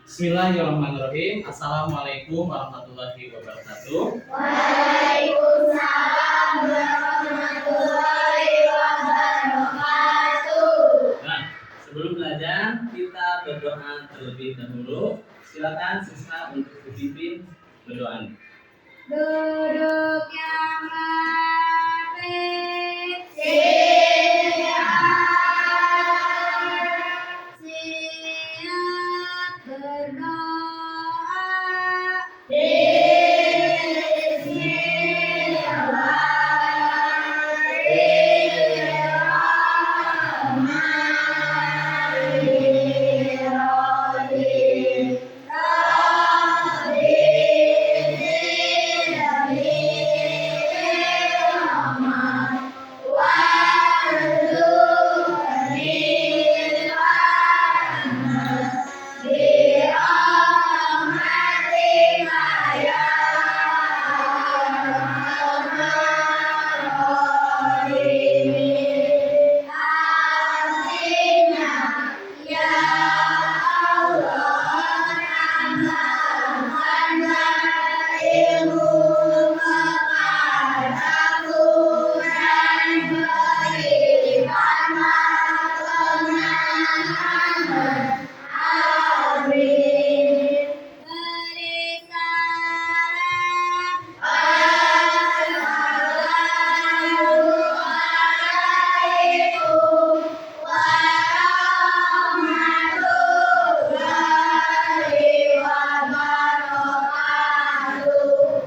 Bismillahirrahmanirrahim. Assalamualaikum warahmatullahi wabarakatuh. Waalaikumsalam warahmatullahi wabarakatuh. Nah, sebelum belajar kita berdoa terlebih dahulu. Silakan siswa untuk dipimpin berdoa. Duduk yang rapi, siap berdoa.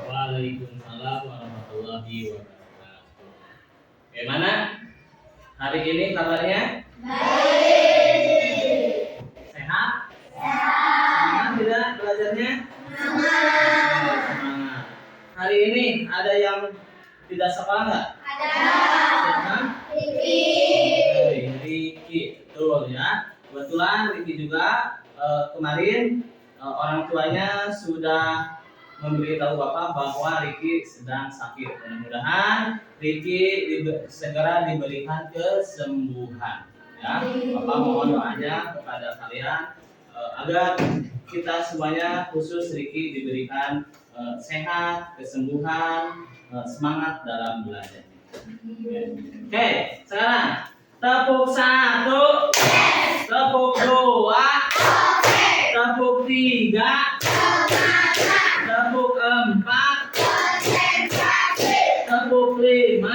Waalaikumsalam warahmatullahi wabarakatuh. Bagaimana hari ini kabarnya? Baik. Sehat? Semangat tidak belajarnya? Semangat. Hari ini ada yang tidak sekolah nggak? Ada. Siapa? Riki. Riki, betul ya. Kebetulan Riki juga kemarin orang tuanya sudah memberitahu Bapak bahwa Riki sedang sakit. Mudah-mudahan Riki segera diberikan kesembuhan. Ya, Bapak mohon doanya kepada kalian agar kita semuanya, khusus Riki, diberikan sehat, kesembuhan, semangat dalam belajar. Oke, sekarang tepuk 1, tepuk 2, tepuk 3, tepuk 4, tepuk 5,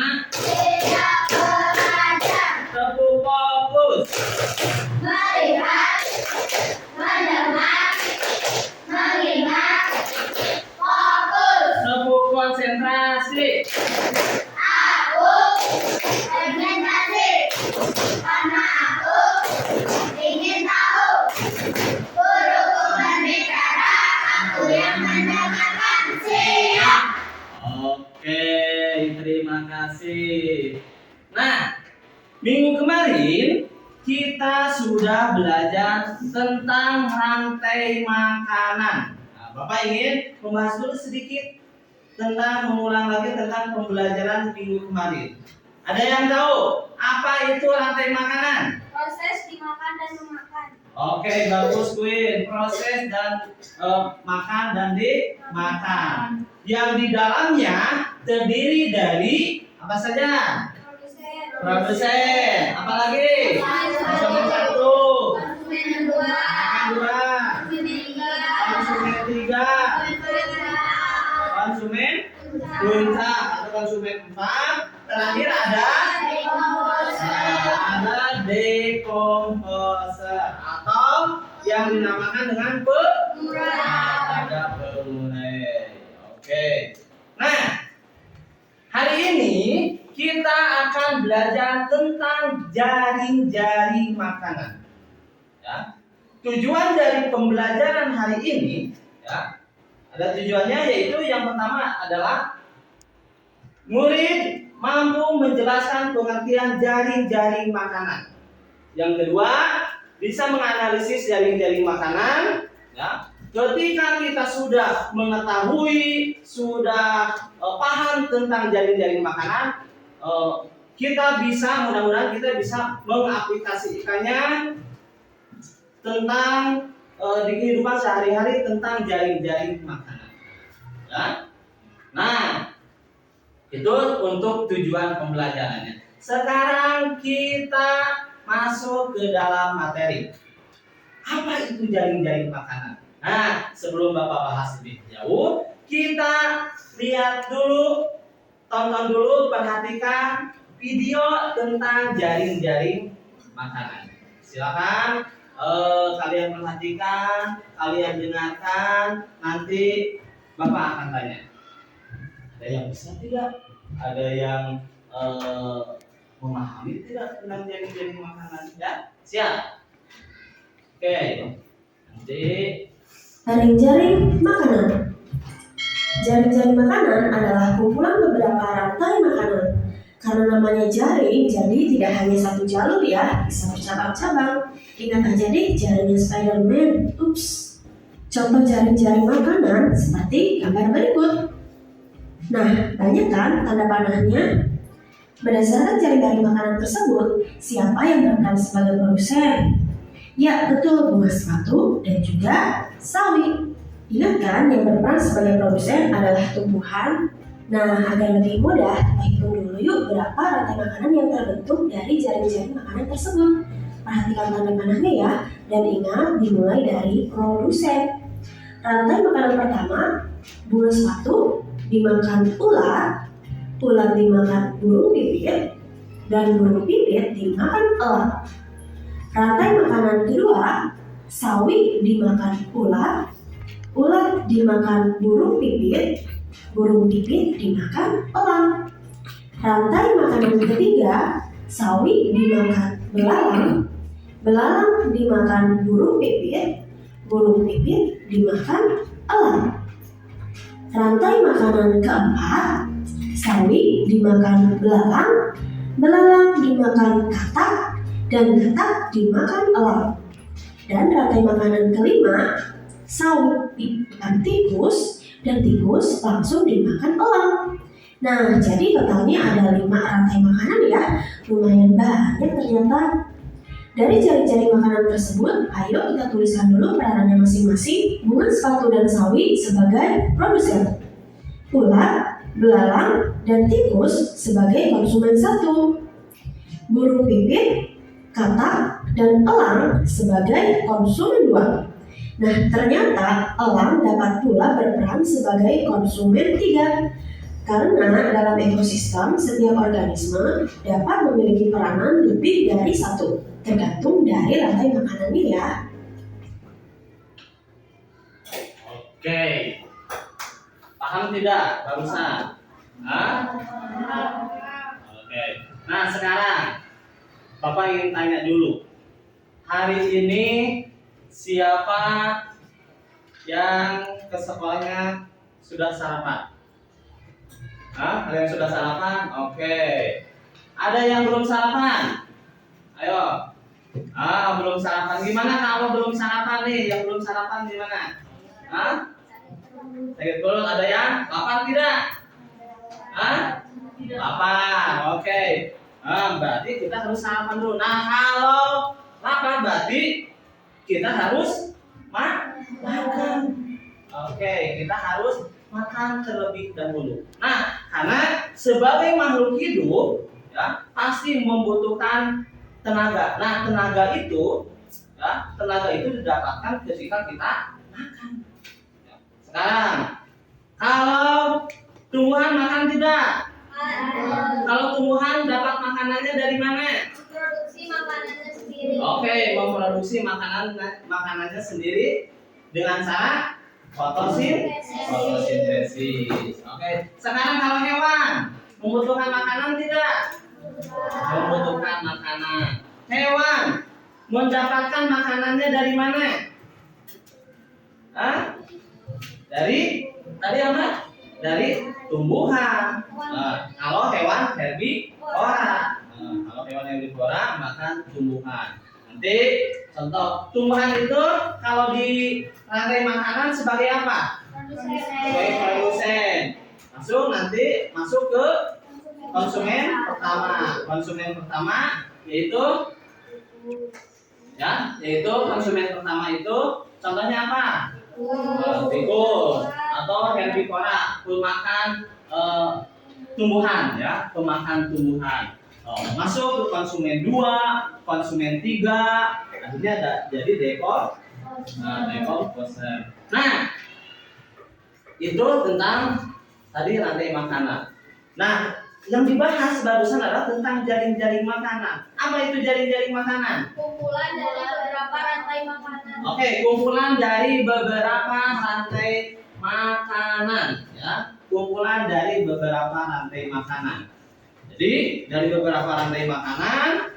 tepuk fokus. Melihat, mendengar, mengingat, fokus. Tepuk konsentrasi. Aku segmentasi karena aku ingin tahu. Guruku berbicara, aku yang mendengarkan. Siap. Oke, terima kasih. Nah, minggu kemarin kita sudah belajar tentang rantai makanan. Nah, Bapak ingin membahas dulu sedikit tentang, mengulang lagi tentang pembelajaran minggu kemarin. Ada yang tahu apa itu rantai makanan? Proses dimakan dan memakan. Oke, bagus Queen. Proses dan makan dan dimakan. Yang di dalamnya terdiri dari apa saja? Produsen. Apalagi? Konsumen 1, Konsumen 2, makan 2, konsumen 3, konsumen punca atau konsumen 4. Terakhir ada dekomposer atau yang dinamakan dengan ada pengurai. Oke. Nah, hari ini kita akan belajar tentang jaring-jaring makanan. Ya. Tujuan dari pembelajaran hari ini, ya, ada tujuannya, yaitu yang pertama adalah murid mampu menjelaskan pengertian jaring-jaring makanan. Yang kedua, bisa menganalisis jaring-jaring makanan. Ya. Ketika kita sudah mengetahui, sudah paham tentang jaring-jaring makanan, kita bisa, mudah-mudahan kita bisa mengaplikasikannya tentang di kehidupan sehari-hari tentang jaring-jaring makanan. Ya. Nah, itu untuk tujuan pembelajarannya. Sekarang kita masuk ke dalam materi. Apa itu jaring-jaring makanan? Nah, sebelum Bapak bahas lebih jauh, kita lihat dulu, tonton dulu, perhatikan video tentang jaring-jaring makanan. Silakan kalian perhatikan, kalian dengarkan, nanti Bapak akan tanya. Ada yang bisa tidak? Ada yang memahami tidak tentang jaring-jaring makanan? Ya, siap. Oke, nanti Jaring-jaring makanan. Jaring-jaring makanan adalah kumpulan beberapa rantai makanan. Karena namanya jaring, jadi tidak hanya satu jalur ya, bisa bercabang-cabang. Ingat aja deh jaringnya Spider-Man. Ups. Contoh jaring-jaring makanan seperti gambar berikut. Nah, banyak kan tanda panahnya? Berdasarkan jaring-jaring makanan tersebut, siapa yang berperan sebagai produsen? Ya, betul, bunga sepatu dan juga sawi. Ingat kan yang berperan sebagai produsen adalah tumbuhan. Nah, agar lebih mudah, kita hitung dulu yuk berapa rantai makanan yang terbentuk dari jaring-jaring makanan tersebut. Perhatikan tanda panahnya ya, dan ingat dimulai dari produsen. Rantai makanan pertama, bunga sepatu dimakan ular, ular dimakan burung pipit, dan burung pipit dimakan elang. Rantai makanan kedua, sawi dimakan ular, ular dimakan burung pipit dimakan elang. Rantai makanan ketiga, sawi dimakan belalang, belalang dimakan burung pipit dimakan elang. Rantai makanan keempat, sawi dimakan belalang, belalang dimakan katak, dan katak dimakan elang. Dan rantai makanan kelima, sawi dimakan tikus, dan tikus langsung dimakan elang. Nah, jadi totalnya ada 5 rantai makanan ya. Lumayan banyak ternyata. Dari jaring-jaring makanan tersebut, ayo kita tuliskan dulu peranannya masing-masing. Bunga sepatu dan sawi sebagai produsen, ular, belalang, dan tikus sebagai konsumen satu, burung pipit, katak, dan elang sebagai konsumen dua. Nah, ternyata elang dapat pula berperan sebagai konsumen tiga. Karena dalam ekosistem, setiap organisme dapat memiliki peranan lebih dari satu, tergantung dari rantai makanannya ya. oke. Paham tidak barusan? Hah? Oke. Nah, sekarang Bapak ingin tanya dulu. Hari ini siapa yang ke sekolahnya sudah sarapan? Hah? Ada yang sudah sarapan? Oke. Ada yang belum sarapan? Ayo. Belum sarapan. Gimana kalau belum sarapan nih? Yang belum sarapan gimana? Hah? Sakit perut ada yang lapar tidak? Hah? Lapar. Oke. Berarti kita harus sarapan dulu. Nah, kalau lapar berarti kita harus makan. Oke, kita harus makan terlebih dahulu. Nah, karena sebagai makhluk hidup ya pasti membutuhkan tenaga. Nah, tenaga itu didapatkan ketika kita makan. Ya. Sekarang, kalau tumbuhan makan tidak? Kalau tumbuhan dapat makanannya dari mana? Produksi makanannya sendiri. Oke, memproduksi makanannya sendiri dengan cara fotosintesis. Oke, sekarang kalau hewan membutuhkan makanan tidak? Membutuhkan makanan. Hewan mendapatkan makanannya dari mana? Dari apa? Dari tumbuhan. Kalau hewan herbivora. Kalau hewan herbivora makan tumbuhan. Nanti contoh tumbuhan itu kalau di rantai makanan sebagai apa? Sebagai produsen. Nanti masuk ke konsumen pertama. Konsumen pertama yaitu ya, yaitu konsumen pertama itu contohnya apa? Tikus atau herbivora, pemakan tumbuhan ya, pemakan tumbuhan. Masuk ke konsumen 2, konsumen 3, akhirnya jadi dekomposer. Nah, itu tentang tadi rantai makanan. Nah, yang dibahas barusan adalah tentang jaring-jaring makanan. Apa itu jaring-jaring makanan? Kumpulan dari beberapa rantai makanan. Oke, kumpulan dari beberapa rantai makanan, ya. Kumpulan dari beberapa rantai makanan. Jadi dari beberapa rantai makanan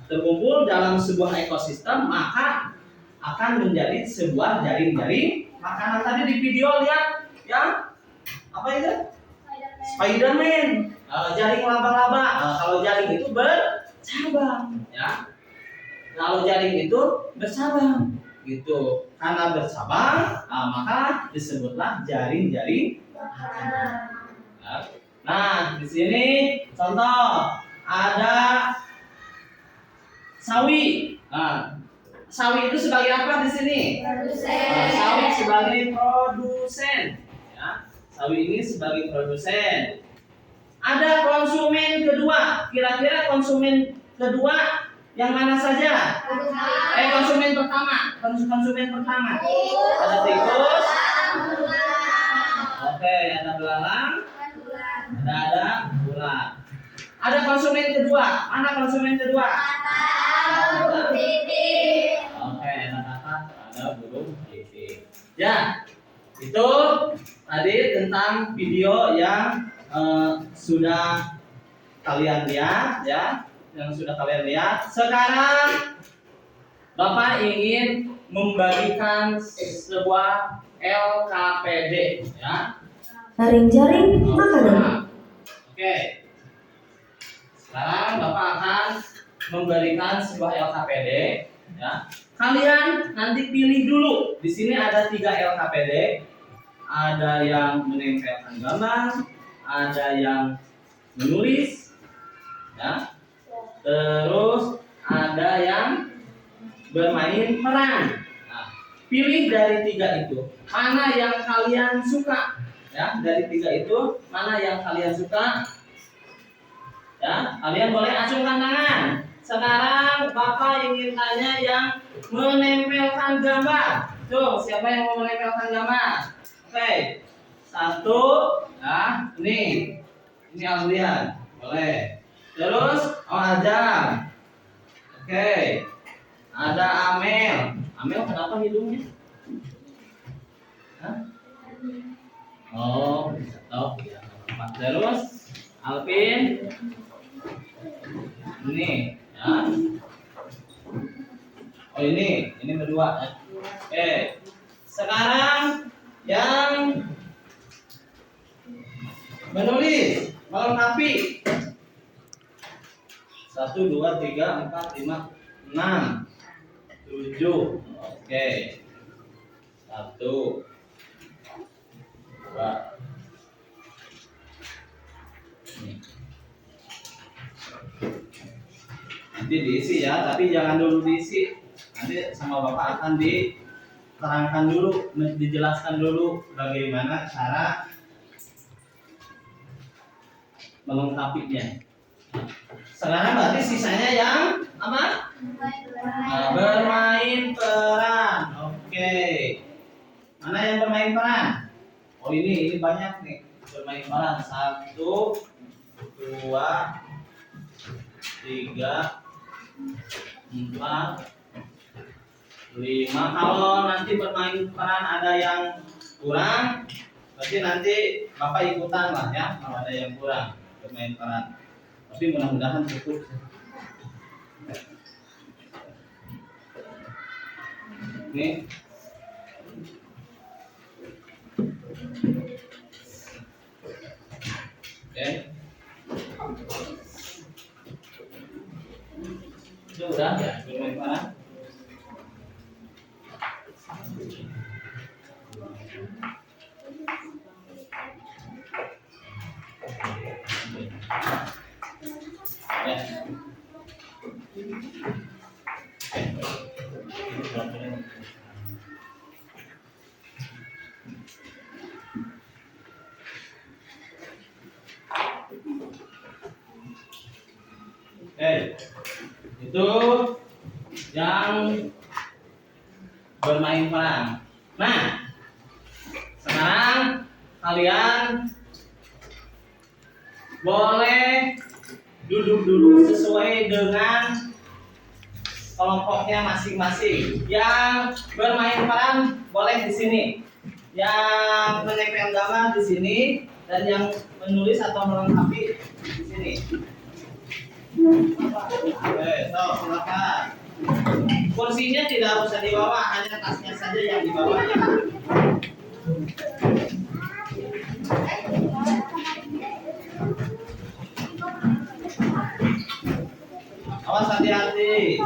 terkumpul dalam sebuah ekosistem, maka akan menjadi sebuah jaring-jaring makanan. Tadi di video lihat, ya, apa itu? Spiderman, jaring laba-laba. Kalau jaring itu bercabang, ya. Kalau jaring itu bercabang, gitu. Karena bercabang, maka disebutlah jaring-jaring makanan. Nah, di sini contoh ada sawi. Sawi itu sebagai apa di sini? Produsen. Sawi sebagai produsen. Ya. Sawi ini sebagai produsen. Ada konsumen kedua. Kira-kira konsumen kedua yang mana saja? Konsumen pertama. Konsumen pertama. Ada tikus. Oke, ada belalang. Ada ular. Ada konsumen kedua. Mana konsumen kedua? Oke, ada kakak, ada burung pipit. Ya, itu tadi tentang video yang sudah kalian lihat, ya, yang sudah kalian lihat. Sekarang Bapak ingin membagikan sebuah LKPD, ya. Jaring-jaring makanan. Oke. Sekarang Bapak akan memberikan sebuah LKPD, ya. Kalian nanti pilih dulu. Di sini ada 3 LKPD. Ada yang menempelkan gambar, ada yang menulis, ya. Terus ada yang bermain peran. Nah, pilih dari 3 itu. Mana yang kalian suka? Ya, dari 3 itu mana yang kalian suka? Ya, kalian boleh acungkan tangan. Sekarang Bapak ingin tanya yang menempelkan gambar. Tuh, siapa yang mau menempelkan gambar? Oke. 1, nah, ini Aldian. Boleh. Terus Ajam. Oke. Ada Amel. Amel kenapa hidungnya? Hah? Oh, stop ya. Terus Alvin. Ini, ya. Oh, ini berdua, ya. Oke. Sekarang yang menulis melengkapi 1, 2, 3, 4, 5, 6, 7. Oke. 1, 2. Nanti diisi ya, tapi jangan dulu diisi. Nanti sama Bapak akan diterangkan dulu, dijelaskan dulu bagaimana cara melengkapinya. Sekarang berarti sisanya yang apa? Bermain peran. Oke. Mana yang bermain peran? Oh, ini banyak nih bermain peran. 1, 2, 3, 4, 5. Kalau nanti bermain peran ada yang kurang, berarti nanti Bapak ikutan lah ya. Kalau ada yang kurang bermain peran, tapi mudah-mudahan cukup. Nih. Oke. Itu udah ya bermain peran. Ya. Oke, itu yang bermain peran. Nah, sekarang kalian boleh duduk dulu sesuai dengan kelompoknya masing-masing. Yang bermain peran boleh di sini, yang menempel gambar di sini, dan yang menulis atau melengkapi di sini. Oke, so silakan. Kursinya tidak usah dibawa, hanya tasnya saja yang dibawa ya. Awas hati-hati.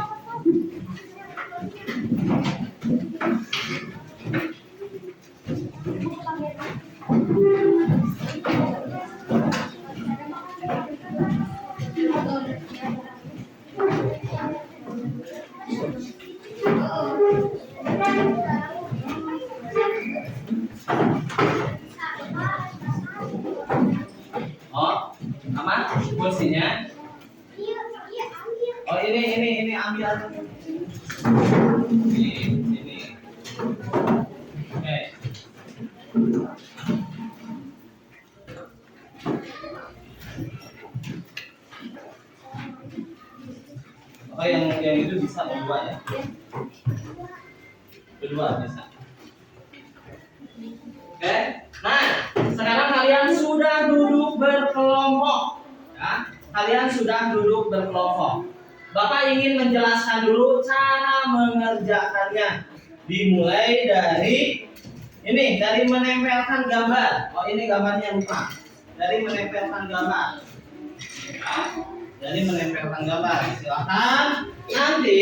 Oh, aman kursinya? Oh ini ambil aja. Ini. Oke. Oh yang itu bisa berdua ya? Berdua bisa. Oke. Nah, sekarang kalian sudah duduk berkelompok. Ya, kalian sudah duduk berkelompok. Bapak ingin menjelaskan dulu cara mengerjakannya. Dimulai dari ini, dari menempelkan gambar. Oh, ini gambarnya lupa. Dari menempelkan gambar. Ya, dari menempelkan gambar. Silakan. Nanti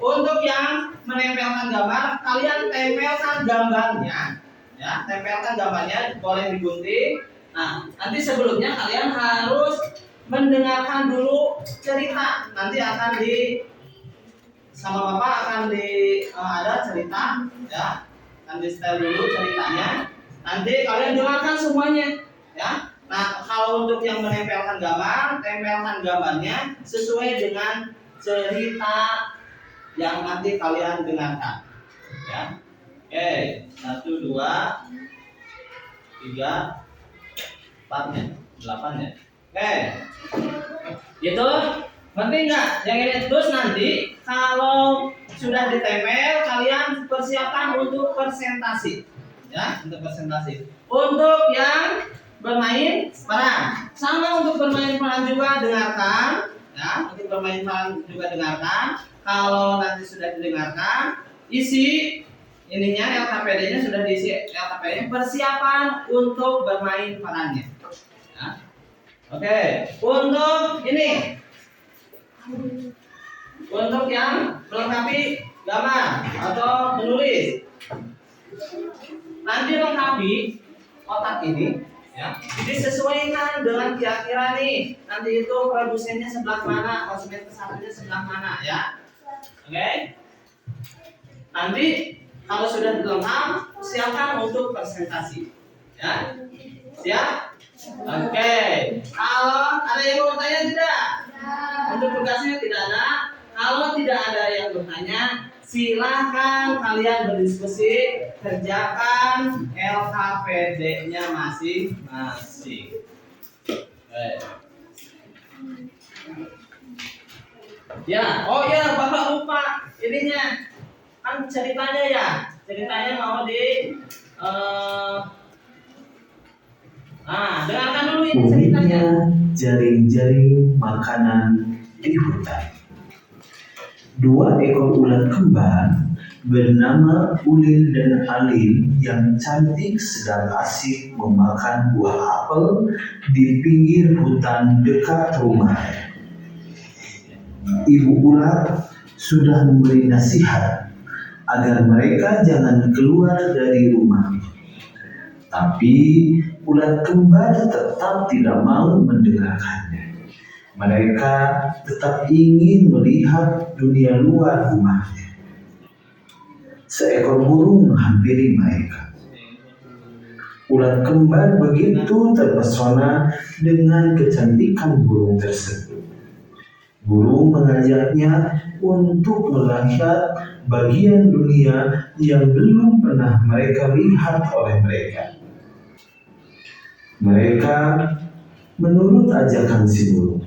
untuk yang menempelkan gambar, kalian tempelkan gambarnya. Ya, tempelkan gambarnya, boleh digunting. Nah, nanti sebelumnya kalian harus mendengarkan dulu cerita. Nanti akan sama Bapak akan ada cerita ya. Akan di setel dulu ceritanya. Nanti kalian dengarkan semuanya ya. Nah, kalau untuk yang menempelkan gambar, tempelkan gambarnya sesuai dengan cerita yang nanti kalian dengarkan ya. Oke, 1 2 3 4 ya, 8 ya. Oke, gitu, ngerti nggak? Yang ini terus nanti kalau sudah ditempel, kalian persiapkan untuk presentasi, ya, untuk presentasi. Untuk yang bermain peran, sama untuk bermain peran juga dengarkan, ya, untuk bermain peran juga dengarkan. Kalau nanti sudah didengarkan, isi ininya LKPD-nya sudah diisi LKPD-nya, persiapan untuk bermain perannya. Ya. Oke, untuk ini, untuk yang melengkapi gambar atau menulis, nanti lengkapi kotak ini, ya, disesuaikan dengan kira-kira nih, nanti itu produsennya sebelah mana, konsumen kesatunya sebelah mana, ya. Oke, nanti kalau sudah dilengkap, siapkan untuk presentasi, ya. Siap? Oke, kalau ada yang mau bertanya tidak? Untuk tugasnya tidak ada. Kalau tidak ada yang bertanya, silahkan kalian berdiskusi, kerjakan LKPD-nya masing-masing. Ya, oh ya, Bapak lupa ininya, kan ceritanya ya, ceritanya mau dengarkan dulu ini ceritanya. Jaring-jaring makanan di hutan. 2 ekor ular kembar bernama Ulil dan Alil yang cantik sedang asik memakan buah apel di pinggir hutan dekat rumah. Ibu ular sudah memberi nasihat agar mereka jangan keluar dari rumah. Tapi ular kembar tetap tidak mau mendengarkannya. Mereka tetap ingin melihat dunia luar rumahnya. seekor burung menghampiri mereka. Ulat kembar begitu terpesona dengan kecantikan burung tersebut. Burung mengajaknya untuk melihat bagian dunia yang belum pernah mereka lihat oleh mereka. Mereka menurut ajakan si burung.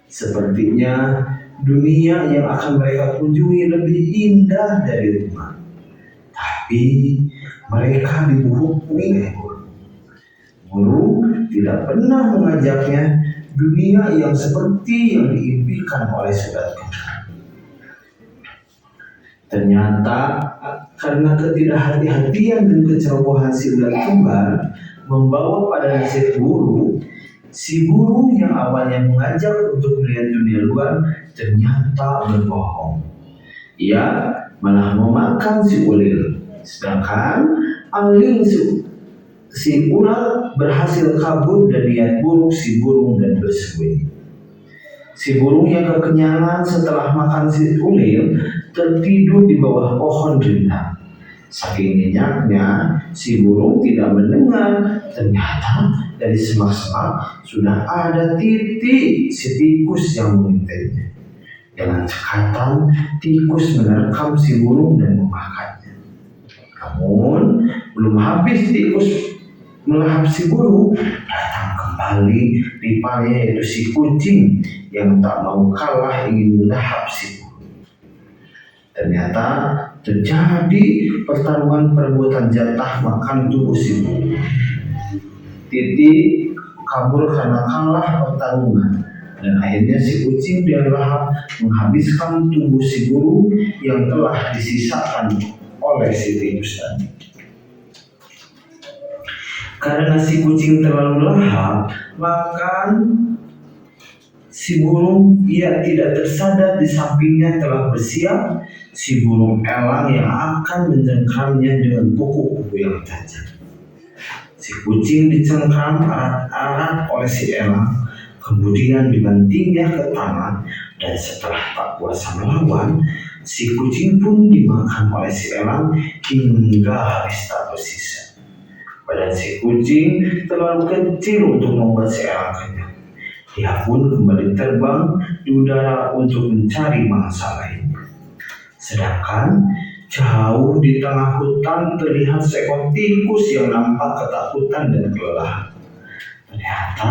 Sepertinya dunia yang akan mereka kunjungi lebih indah dari rumah. Tapi mereka diburu-buru oleh burung. Burung tidak pernah mengajaknya dunia yang seperti yang diimpikan oleh sobat kembar. Ternyata karena ketidakhati-hatian dan kecerobohan si ulat kembar membawa pada nasib buruk, si burung yang awalnya mengajak untuk melihat dunia luar ternyata berbohong. Ia malah memakan si ulil, sedangkan angling si ulat berhasil kabur dari niat buruk si burung dan bersembunyi. Si burung yang kekenyangan setelah makan si ulil tertidur di bawah pohon rindang. Saking nyenyaknya, si burung tidak mendengar. Ternyata dari semak-semak sudah ada titik si tikus yang mengintainya. Dengan cekatan, tikus menerkam si burung dan memakannya. Namun, belum habis tikus melahap si burung, datang kembali rivalnya yaitu si kucing yang tak mau kalah ingin melahap si burung. Ternyata terjadi pertarungan perebutan jatah makan tubuh si burung. Titi kabur karena kalah pertarungan dan akhirnya si kucing dengan lahap menghabiskan tubuh si burung yang telah disisakan oleh si tikus tadi. Karena si kucing terlalu lahap makan si burung, ia tidak tersadar di sampingnya telah bersiap si burung elang yang akan mencengkramnya dengan kuku-kuku yang tajam. Si kucing dicengkram erat-erat oleh si elang, kemudian dibantingnya ke tanah, dan setelah tak kuasa melawan, si kucing pun dimakan oleh si elang hingga habis tak bersisa. Badan si kucing terlalu kecil untuk membuat si elang kenyang. Dia pun kembali terbang di udara untuk mencari mangsa lainnya. Sedangkan jauh di tengah hutan terlihat seekor tikus yang nampak ketakutan dan kelelahan. Ternyata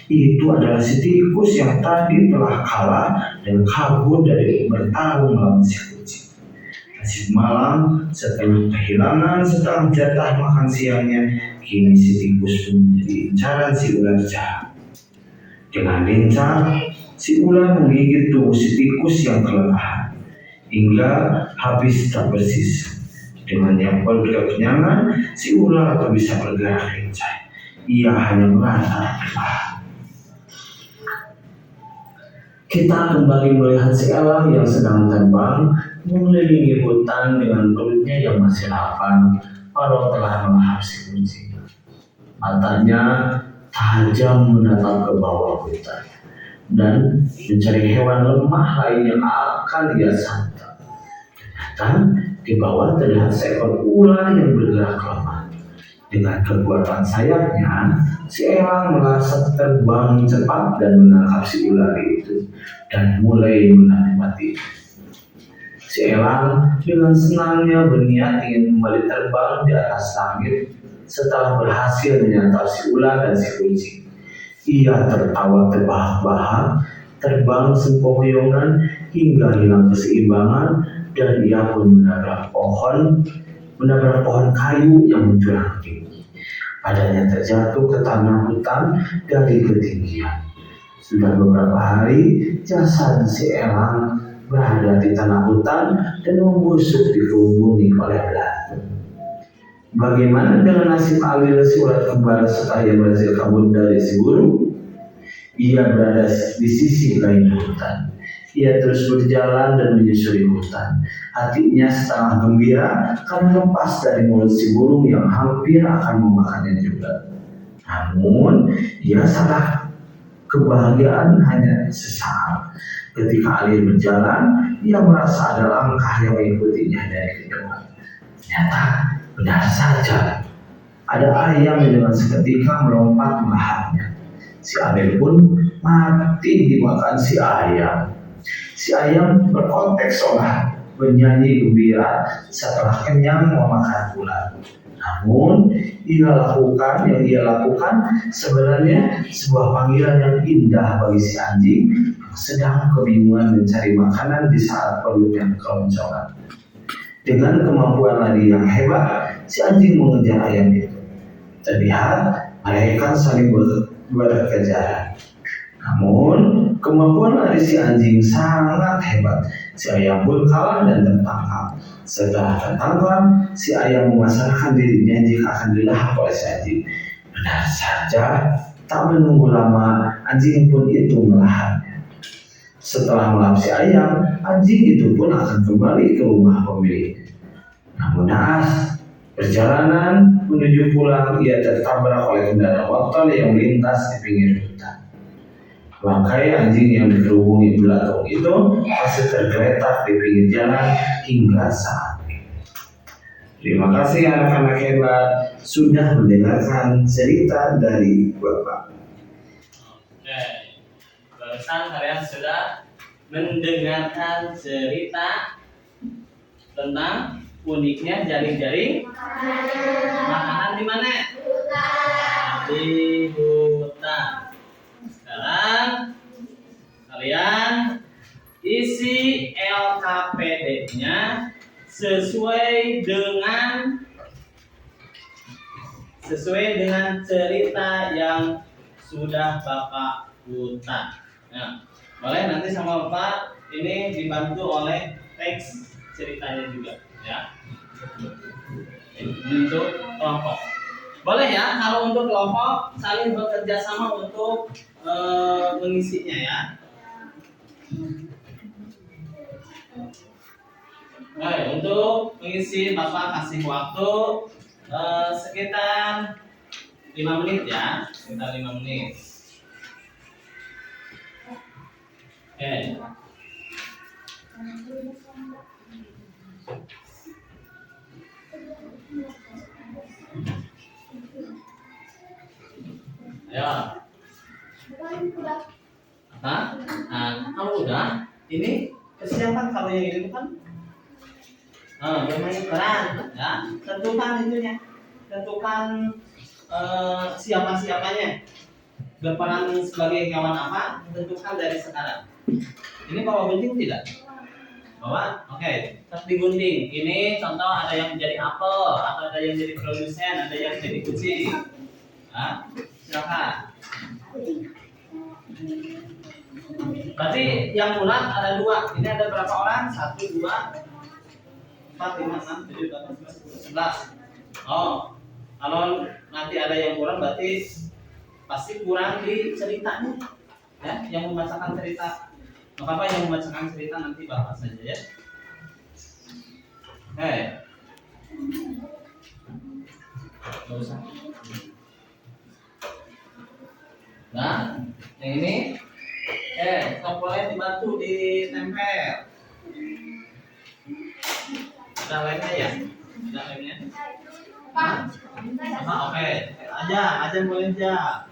itu adalah si tikus yang tadi telah kalah dan kabur dari bertarung melawan si kucing. Nasib malam setelah kehilangan setengah jatah makan siangnya, kini si tikus pun menjadi incaran si ular jahat. Dengan lincah, si ular menggigit tubuh si tikus yang kelelahan hingga habis tak bersisa. Dengan yang berkekenyangan, si ular tak bisa bergerak lincah. Ia hanya melata perlahan. Kita kembali melihat si elang yang sedang terbang mengelilingi hutan dengan perutnya yang masih lapar walau telah melahap si kucing. Matanya tajam menatap ke bawah hutan dan mencari hewan lemah lain yang akan ia santap. Ternyata di bawah terlihat seekor ular yang bergerak lemah. Dengan kekuatan sayapnya, si elang merasa terbang cepat dan menangkap si ular itu dan mulai menikmati. Si elang dengan senangnya berniat ingin kembali terbang di atas langit setelah berhasil menyantap si ular dan si kucing. Ia tertawa terbahak-bahak, terbang sempoyongan hingga hilang keseimbangan dan ia pun menabrak pohon kayu yang menjulang tinggi. Badannya terjatuh ke tanah hutan dari ketinggian. Sudah beberapa hari jasad si elang berada di tanah hutan dan membusuk dikerumuni oleh belatung. Bagaimana dengan nasib alil si ulat kembar setelah ia berhasil kabur dari si burung? Ia berada di sisi lain hutan. Ia terus berjalan dan menyusuri hutan. Hatinya setengah gembira karena lepas dari mulut si burung yang hampir akan memakannya juga. Namun, ia salah kebahagiaan hanya sesaat. Ketika alil berjalan, ia merasa ada langkah yang mengikutinya dari kejauhan. Ternyata benar saja, ada ayam yang dengan seketika melompat melahapnya. Si Amir pun mati dimakan si ayam. Si ayam berkonteks seolah bernyanyi gembira setelah kenyang memakan ular. Namun yang ia lakukan sebenarnya sebuah panggilan yang indah bagi si anjing yang sedang kebingungan mencari makanan di saat perutnya keroncongan. Dengan kemampuan lari yang hebat, si anjing mengejar ayam itu. Terlihat mereka saling berkejaran. Namun kemampuan lari si anjing sangat hebat. Si ayam pun kalah dan tertangkap. Setelah tertangkap, si ayam memasarkan dirinya jika akan dilahap oleh si anjing. Benar saja, tak menunggu lama, anjing pun itu melahapnya. Setelah melahap si ayam, anjing itu pun akan kembali ke rumah pemiliknya. Namun naas, perjalanan menuju pulang ia tertabrak oleh kendaraan motor yang melintas di pinggir hutan. Bangkai anjing yang dikerubungi belatung itu masih tergeletak di pinggir jalan hingga saat ini. Terima kasih anak-anak hebat sudah mendengarkan cerita dari Bapak. Oke, barusan kalian sudah mendengarkan cerita tentang uniknya jaring-jaring makanan di mana? Di hutan. Sekarang kalian isi LKPD-nya sesuai dengan cerita yang sudah Bapak putar. Nah, boleh nanti sama Bapak ini dibantu oleh teks ceritanya juga, ya. Untuk kelompok. Boleh ya, kalau untuk kelompok saling bekerja sama untuk mengisinya ya. Baik, untuk mengisi Bapak kasih waktu sekitar 5 menit ya, sekitar 5 menit. Oke. Ayo. Apa? Nah, kalau udah, ini kesiapan kalau yang ini bukan? Bermain peran, ya. Tentukan itunya, tentukan siapa-siapanya. Berperan sebagai kawan apa? Tentukan dari sekarang. Ini bawa gunting tidak? Bawa? Oke. Terus digunting. Ini contoh ada yang menjadi apel, atau ada yang jadi produsen, ada yang jadi kucing. Nah, silakan. Berarti yang ulang ada 2. Ini ada berapa orang? 1, 2, 4, 5, 6, 7, 8, 9, 11. Oh, kalau nanti ada yang kurang berarti pasti kurang di ceritanya. Ya, yang membacakan cerita. Apa yang membacakan cerita nanti Bapak saja ya. Oke. Gak usah. Nah, yang ini, kalau boleh dibantu ditempel. Ada lemnya ya? Ada lemnya? Oke. Aja boleh aja.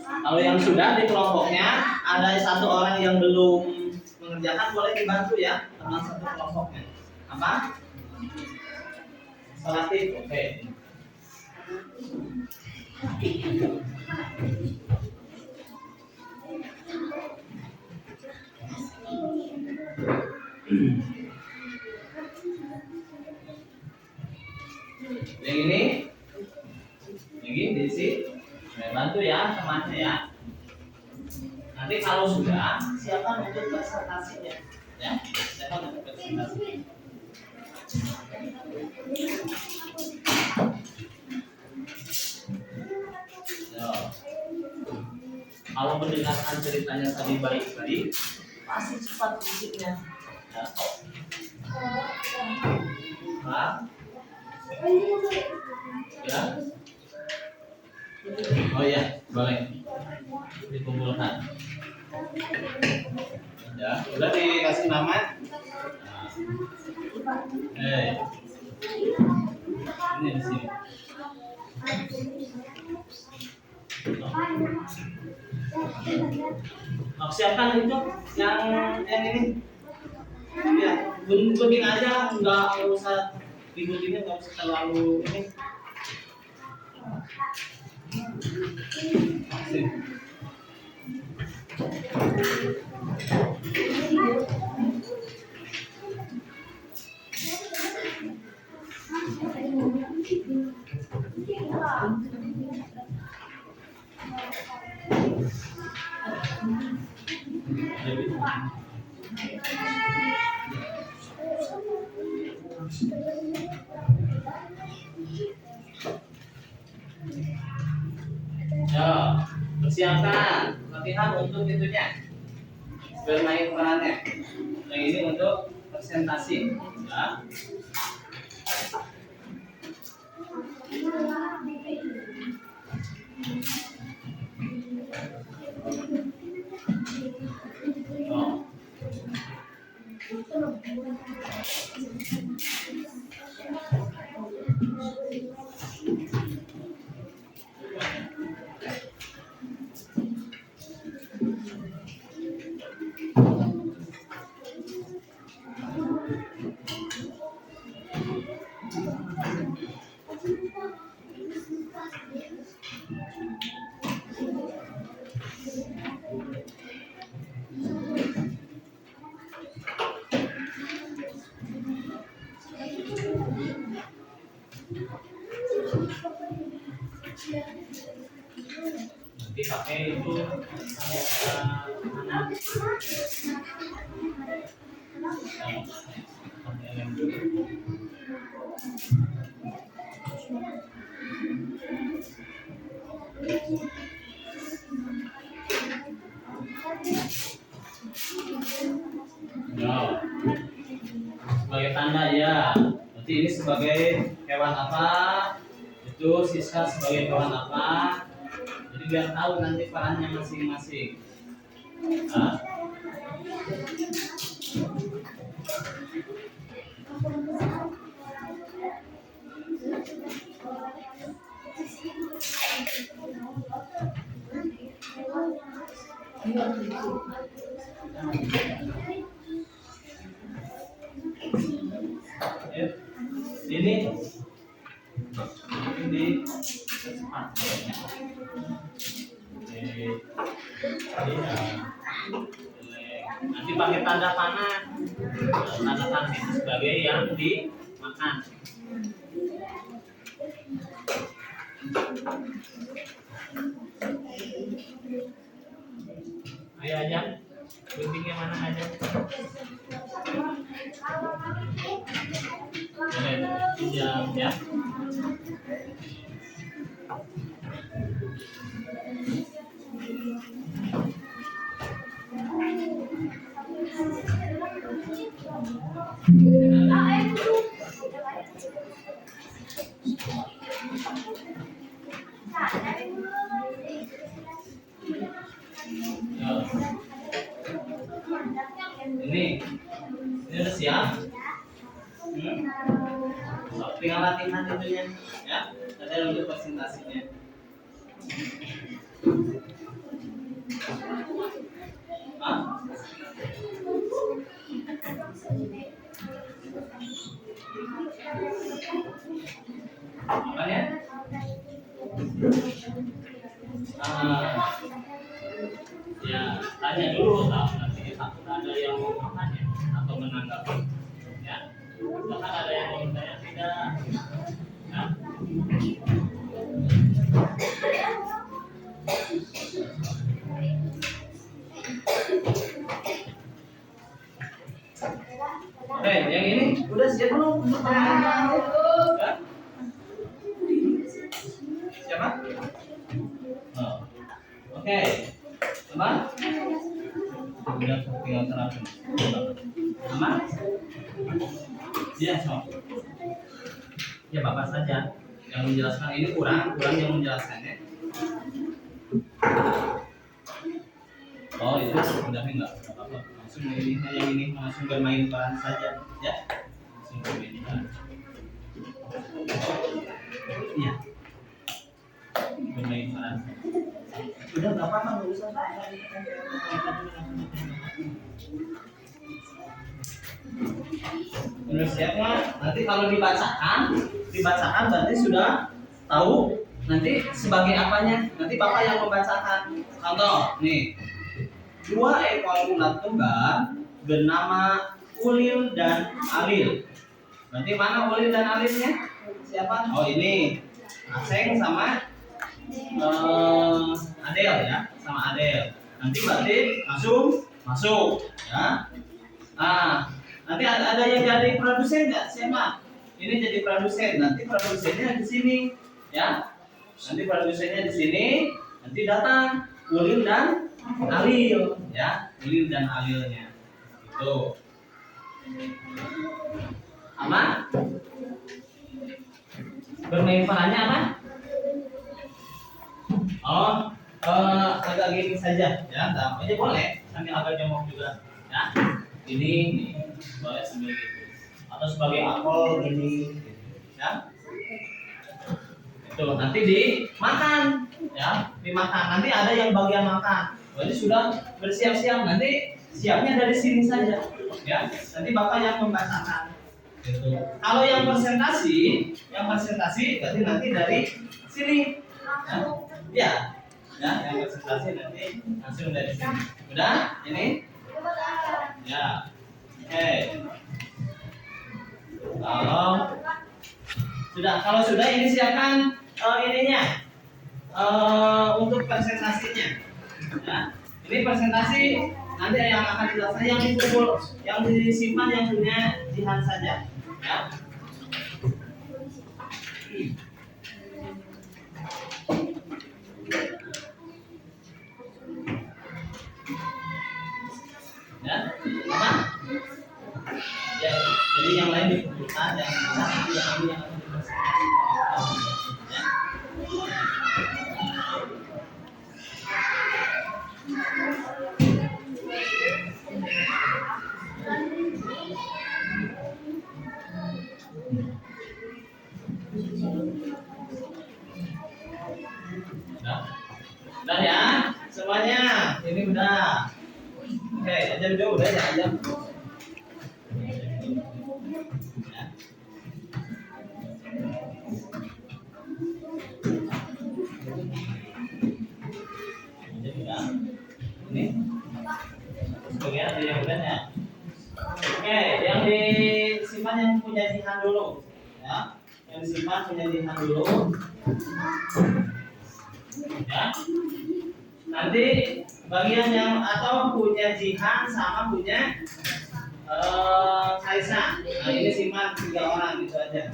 Kalau yang sudah di kelompoknya ada 1 orang yang belum mengerjakan, boleh dibantu ya teman satu kelompoknya. Apa? Salatif, oke. Yang ini diisi. Bantu ya temannya ya. Nanti kalau sudah siapkan untuk presentasinya, ya. Siapkan untuk presentasi. Kalau mendengarkan ceritanya tadi baik-baik, pasti cepat fisiknya. Ya. Ya. Oh iya, boleh dikumpulkan. Ini di sini. Oh, siapkan itu yang ini. Ya, gunting aja, nggak usah diguntingnya, nggak usah terlalu ini. Sini. Ya, persiapkan latihan untuk itunya bermain perannya. Yang ini untuk presentasi ya. Oh. Nanti pakai itu mana? Ya, sebagai tanda ya. Berarti ini sebagai hewan apa? Itu sisa sebagai hewan apa? Jadi biar tahu nanti perannya masing-masing. Nah. Ini nanti pakai tanda panah. Tanda panah itu sebagai yang dimakan. Ayo aja, guntingnya mana aja? Pinjam ya. Ini udah siap. Tinggal latihan itunya, ya. Ada untuk presentasinya. Apa ya? Ya, tanya dulu nanti takut ada yang mau makannya atau menanggapi. Ya, bahkan ada yang mau bertanya tidak. Ya. Oke, yang ini udah siap belum untuk pertanyaan? Siapa? Oh. Oke, teman. Udah tinggal terapin. Aman? Iya, so. Ya Bapak saja yang menjelaskan, ini kurang yang menjelaskannya. Oh itu udah enggak apa-apa. langsung ini langsung bermain peran saja ya, langsung bermain peran. Iya, bermain peran. Udah nggak apa-apa, nggak usah. Menurut siapa? Nanti kalau dibacakan berarti sudah tahu nanti sebagai apanya. Nanti bapak yang membacakan. Contoh, nih, 2 ekor ulat kembar bernama Ulil dan Alil. Berarti mana Ulil dan Alilnya? Siapa? Oh ini, Aseng sama Adel ya, sama Adel. Nanti berarti masuk ya. Nah, nanti ada yang jadi produsen nggak? Siapa? Ini jadi produsen. Nanti produsennya di sini ya. Nanti produsennya di sini. Nanti datang Ulil dan Alil ya, Ulil dan Alilnya. Tuh. Aman? Bermain perannya apa? Oh, agak gini saja ya, aja boleh sambil agak jongkok juga ya. Ini boleh sambil gitu. Atau sebagai apel gini ya. Itu nanti dimakan ya, dimakan. Nanti ada yang bagian makan. Berarti sudah bersiap-siap. Nanti siapnya dari sini saja ya. Nanti bapak yang membacakan. Gitu. Kalau yang presentasi berarti nanti dari sini. Ya, yang presentasi nanti langsung dari sini. Udah, ini? Ya, oke. Kalau sudah ini siapkan ininya untuk presentasinya. Ya, ini presentasi nanti yang akan dilaksanakan yang dikumpul, yang disimpan yang punya Jihan saja. Ya. Ya, apa? Ya, jadi yang lain dikumpulkan, yang nanti yang akan dipresentasikan. Ya. Udah ya, semuanya. Ini udah. Oke, aja dulu udah ya aja. Ini sebagian ada yang udahnya. Oke, yang disimpan yang punya Jihan dulu ya. Yang disimpan punya Jihan dulu ya. Nanti bagian yang atau punya Jihan sama punya Kaisa. Nah ini simpan 3 orang gitu aja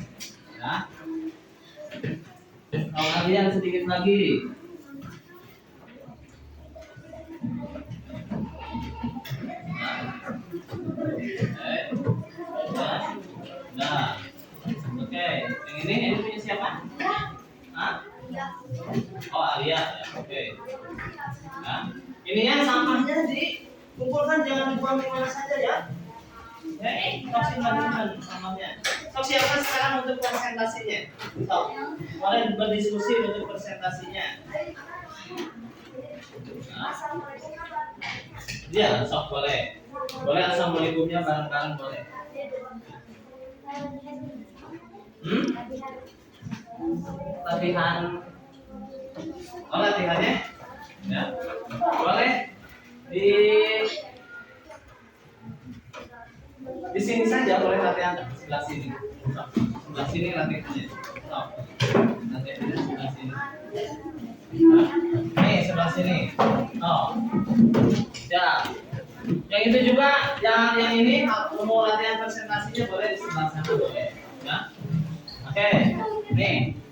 ya. Kalau kalian sedikit lagi. Nah, oke. Yang ini punya siapa? Hah? Oh Alia, ya. Oke. Nah, ininya sampahnya dikumpulkan, jangan dibuang di mana saja ya. Sok simpan sampahnya. Sok siapkan sekarang untuk presentasinya. Sok. Kalian berdiskusi untuk presentasinya. Nah. Iya, sok boleh. Boleh assalamualaikumnya bareng-bareng boleh. Latihan. Oh latihannya? Ya. Boleh. Di sini saja boleh latihan sebelah sini. Sebelah sini latihannya. Latihannya sebelah sini. Nih sebelah sini. Oh. Ya. Yang itu juga, yang ini mau latihan presentasinya boleh di sebelah sana boleh. Ya. Oke. Nih.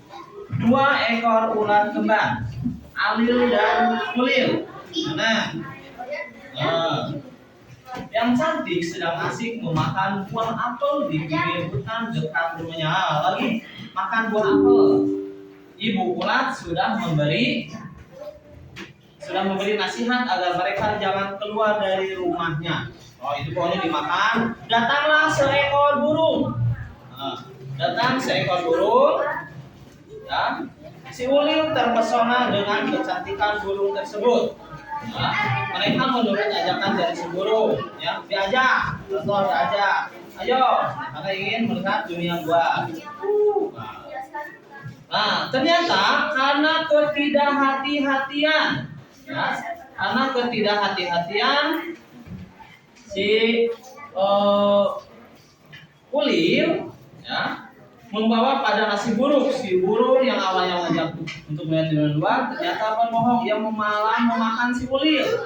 2 ekor ulat kembar, Alil dan Ulil. Nah. Yang cantik sedang asik memakan buah apel di pinggir hutan dekat rumahnya. Lagi makan buah apel. Ibu ulat sudah memberi nasihat agar mereka jangan keluar dari rumahnya. Oh, itu pohonnya dimakan. Datanglah seekor burung. Nah, datang seekor burung. Ya. Si Ulil terpesona dengan kecantikan burung tersebut. Ya. Mereka menurut ajakan dari si burung. Ya, diajak. Contoh diajak. Ayo, kita ingin melihat dunia luar. Nah, ternyata karena ketidakhati-hatian, ya, karena ketidakhati-hatian si Ulil, ya, membawa pada nasib buruk. Si burung yang awalnya mengajak untuk melihat dunia luar ternyata berbohong, ia malah memakan si Ulil.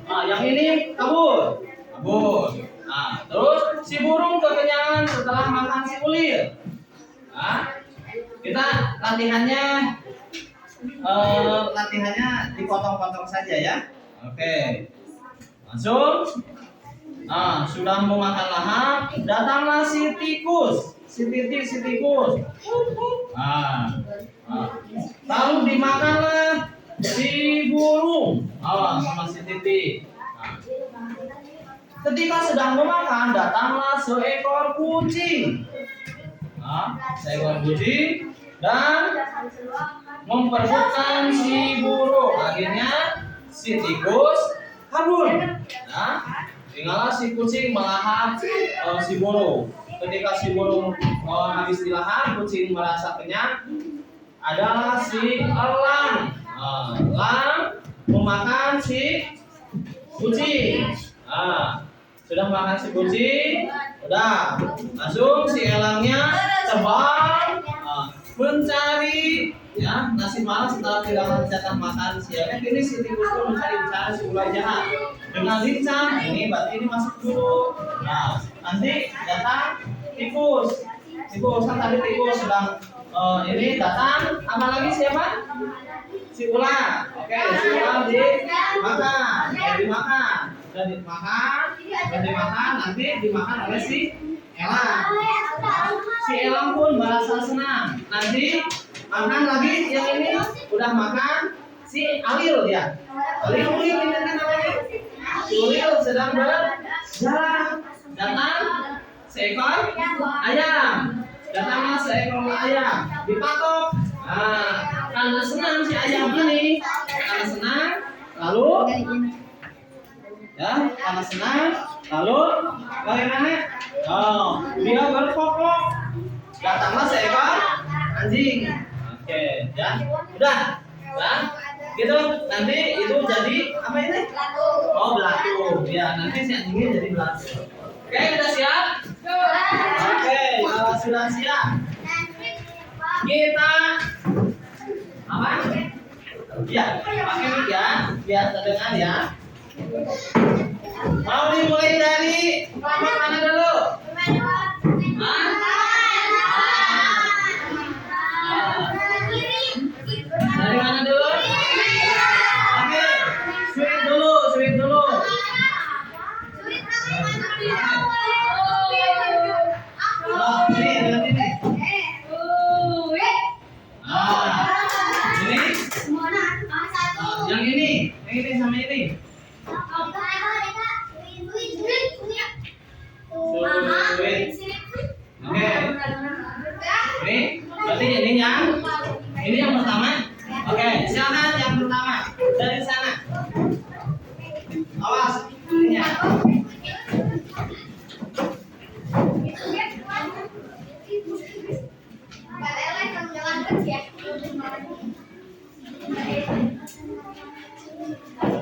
Yang ini kabur. Nah, terus si burung kekenyangan setelah makan si Ulil. Nah, kita latihannya dipotong-potong saja ya. Oke. Langsung. Nah, sudah memakan lahap, datanglah si tikus. Si tikus. Lalu dimakanlah si burung. Sama si titik. Ketika sedang memakan, datanglah seekor kucing. Seekor kucing dan memperebutkan si burung. Akhirnya si tikus kabur. Tinggallah si kucing melahap si burung. Ketika si burung habis dilahap, kucing merasa kenyang. Adalah si elang. Elang memakan si kucing. Sudah makan si kucing, udah langsung si elangnya terbang mencari ya nasi malam setelah tidak mencatat makan siangnya. Ini si tikus pun mencari si ular jahat dengan lincah. Ini berarti ini masuk dulu. Nah, nanti datang tikus kan tadi tikus sedang ini datang. Apa lagi siapa? Si ular. Oke, si ular dimakan. Dan dimakan, nanti dimakan oleh si elang. Si elang pun merasa senang. Nanti makan lagi yang ini udah makan si Alil ya. Alil ini namanya. Si Alil sedang berjalan. Datang seekor ayam. Datanglah seekor ayam dipatok. Karena senang si ayam ini, lalu karena senang, lalu bagaimana? Dia berkokok. Datanglah seekor anjing. Oke, ya, udah, gitu. Nanti itu jadi apa ini? Belatung. Ya, nanti si anjingnya jadi belatung. Oke, udah siap? Oke, kalau sudah siap, kita apa? Ya, pakai mic ya, biar terdengar ya. Mau dimulai dari mana dulu? Dari mana dulu? Oke, sweet dulu. Ini sama ini. Oke. Berarti ini yang pertama. Oke, silakan yang pertama dari sana. Awas, ininya.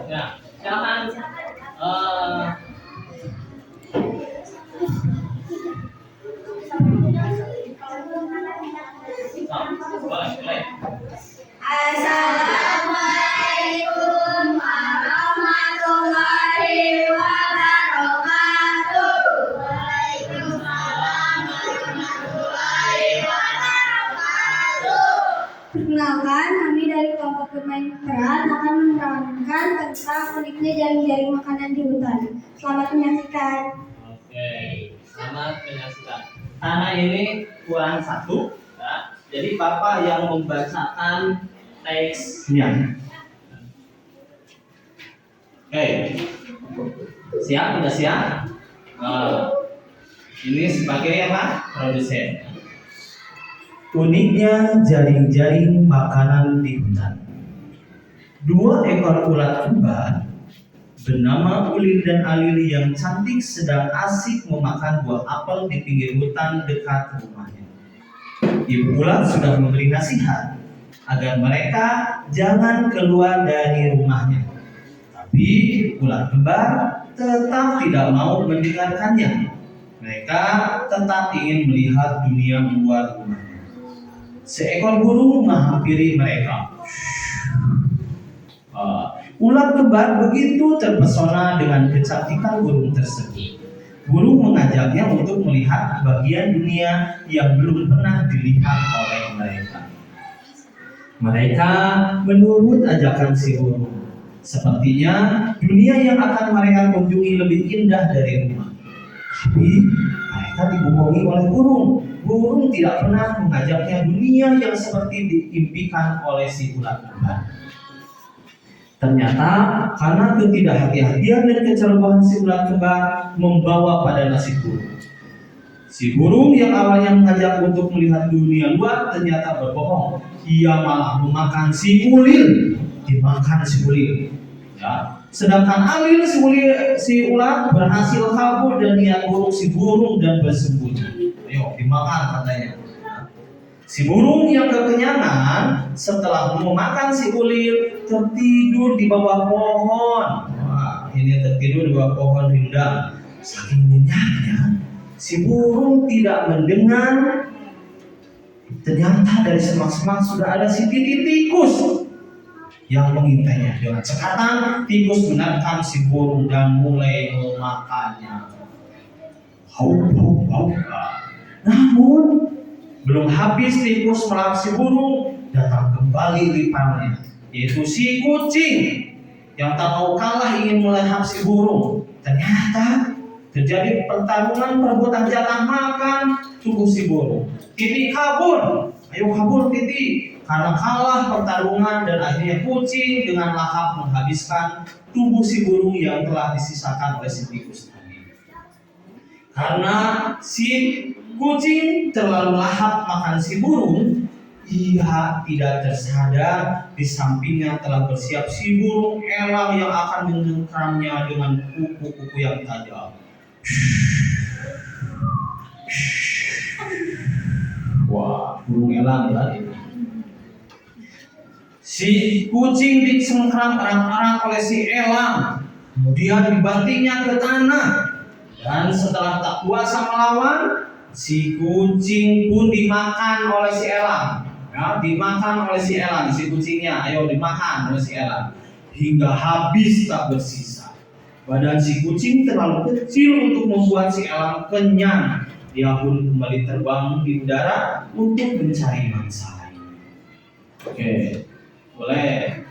Ya, silakan. Boleh. Assalamualaikum warahmatullahi wabarakatuh. Waalaikumsalam warahmatullahi wabarakatuh. Perkenalkan, kami dari kelompok bermain peran akan menerangkan tentang uniknya jaring-jaring makanan di hutan. Selamat menyaksikan. Oke, selamat menyaksikan. Karena ini kurang satu, ya. Jadi Bapak yang membacakan teksnya. Oke. Siap? Udah siap? Ini sebagai apa? Produsen. Uniknya jaring-jaring makanan di hutan. 2 ekor ulat kembar bernama Ulir dan Alir yang cantik sedang asik memakan buah apel di pinggir hutan dekat rumahnya. Ibu ulat sudah memberi nasihat agar mereka jangan keluar dari rumahnya. Tapi ulat kembar tetap tidak mau mendengarkannya. Mereka tetap ingin melihat dunia luar rumahnya. Seekor burung menghampiri mereka. Ulat kembar begitu terpesona dengan kecantikan burung tersebut. Burung mengajaknya untuk melihat bagian dunia yang belum pernah dilihat oleh mereka. Mereka menurut ajakan si burung. Sepertinya dunia yang akan mereka kunjungi lebih indah dari rumah. Tapi mereka dibohongi oleh burung. Burung tidak pernah mengajaknya dunia yang seperti diimpikan oleh si ulat kembar. Ternyata karena ketidakhati-hatian dan kecerobohan si ulat kembar membawa pada nasib burung. Si burung yang awalnya mengajak untuk melihat dunia luar ternyata berbohong. Ia malah memakan si ulir, dimakan si ulir. Ya. Sedangkan Alir si ulat berhasil kabur dan niat buruk si burung dan bersembunyi. Ayo dimakan katanya. Si burung yang kekenyangan setelah memakan si ulir tertidur di bawah pohon. Wah, ini tertidur di bawah pohon rindang. Saking nyenyaknya, si burung tidak mendengar. Ternyata dari semak-semak sudah ada si titik tikus yang mengintainya. Dengan cekatan, tikus menerkam si burung dan mulai memakannya. Namun belum habis tikus melahap si burung, datang kembali rivalnya, yaitu si kucing yang tak mau kalah ingin melahap si burung. Ternyata terjadi pertarungan perebutan jatah makan tubuh si burung. Titi kabur, ayo kabur Titi, karena kalah pertarungan dan akhirnya kucing dengan lahap menghabiskan tubuh si burung yang telah disisakan oleh si tikus tadi. Karena si kucing terlalu lahap makan si burung, ia tidak tersadar di sampingnya telah bersiap si burung elang yang akan menyengkramnya dengan kuku-kuku yang tajam. Wah, burung elang tadi. Si kucing disengkram erat-erat oleh si elang, kemudian dibantingnya ke tanah, dan setelah tak kuasa melawan, si kucing pun dimakan oleh si elang. Ya, dimakan oleh si elang, si kucingnya, ayo dimakan oleh si elang hingga habis tak bersisa. Badan si kucing terlalu kecil untuk membuat si elang kenyang. Dia pun kembali terbang di udara untuk mencari mangsa lain. Oke, boleh.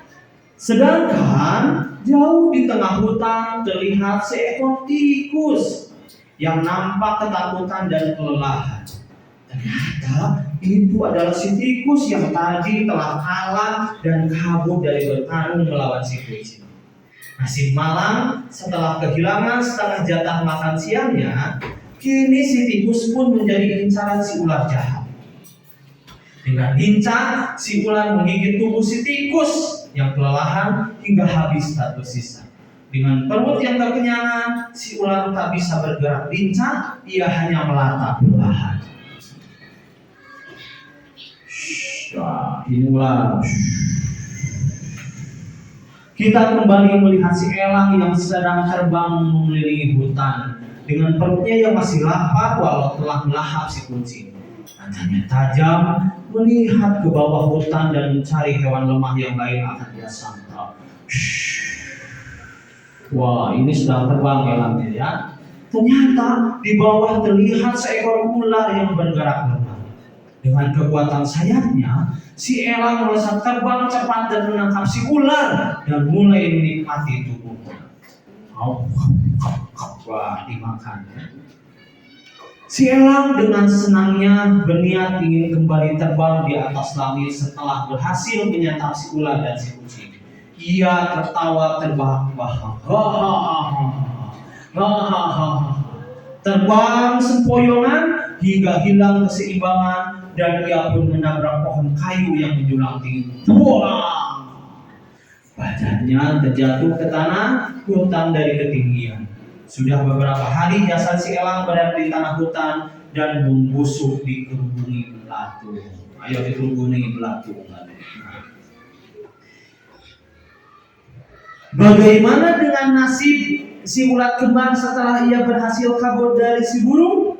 Sedangkan jauh di tengah hutan terlihat seekor tikus yang nampak ketakutan dan kelelahan. Ternyata itu adalah si tikus yang tadi telah kalah dan kabur dari bertarung melawan si kucing. Nasib malang, setelah kehilangan setengah jatah makan siangnya, kini si tikus pun menjadi incaran si ular jahat. Dengan lincah, si ular menggigit tubuh si tikus yang kelelahan hingga habis tak bersisa. Dengan perut yang kekenyangan, si ular tak bisa bergerak lincah, ia hanya melatap perlahan. Wah, ini ular. Kita kembali melihat si elang yang sedang terbang mengelilingi hutan dengan perutnya yang masih lapar walau telah melahap si kucing. Matanya tajam melihat ke bawah hutan dan mencari hewan lemah yang lain akan dia santap. Wah, ini sedang terbang elangnya ya. Ternyata di bawah terlihat seekor ular yang bergerak lemah. Dengan kekuatan sayapnya, si elang melesat terbang cepat dan menangkap si ular dan mulai menikmati tubuhnya. Wah, dimakan. Si elang dengan senangnya berniat ingin kembali terbang di atas langit setelah berhasil menyantap si ular dan si kucing. Ia tertawa terbahak-bahak. Hahaha. Terbang sempoyongan hingga hilang keseimbangan dan ia pun menabrak pohon kayu yang menjulang tinggi. Wah! Badannya terjatuh ke tanah hutan dari ketinggian. Sudah beberapa hari jasad si elang berada di tanah hutan dan membusuk dikerubungi belatung. Ayo dikerubungi belatung. Bagaimana dengan nasib si ulat kembar setelah ia berhasil kabur dari si burung?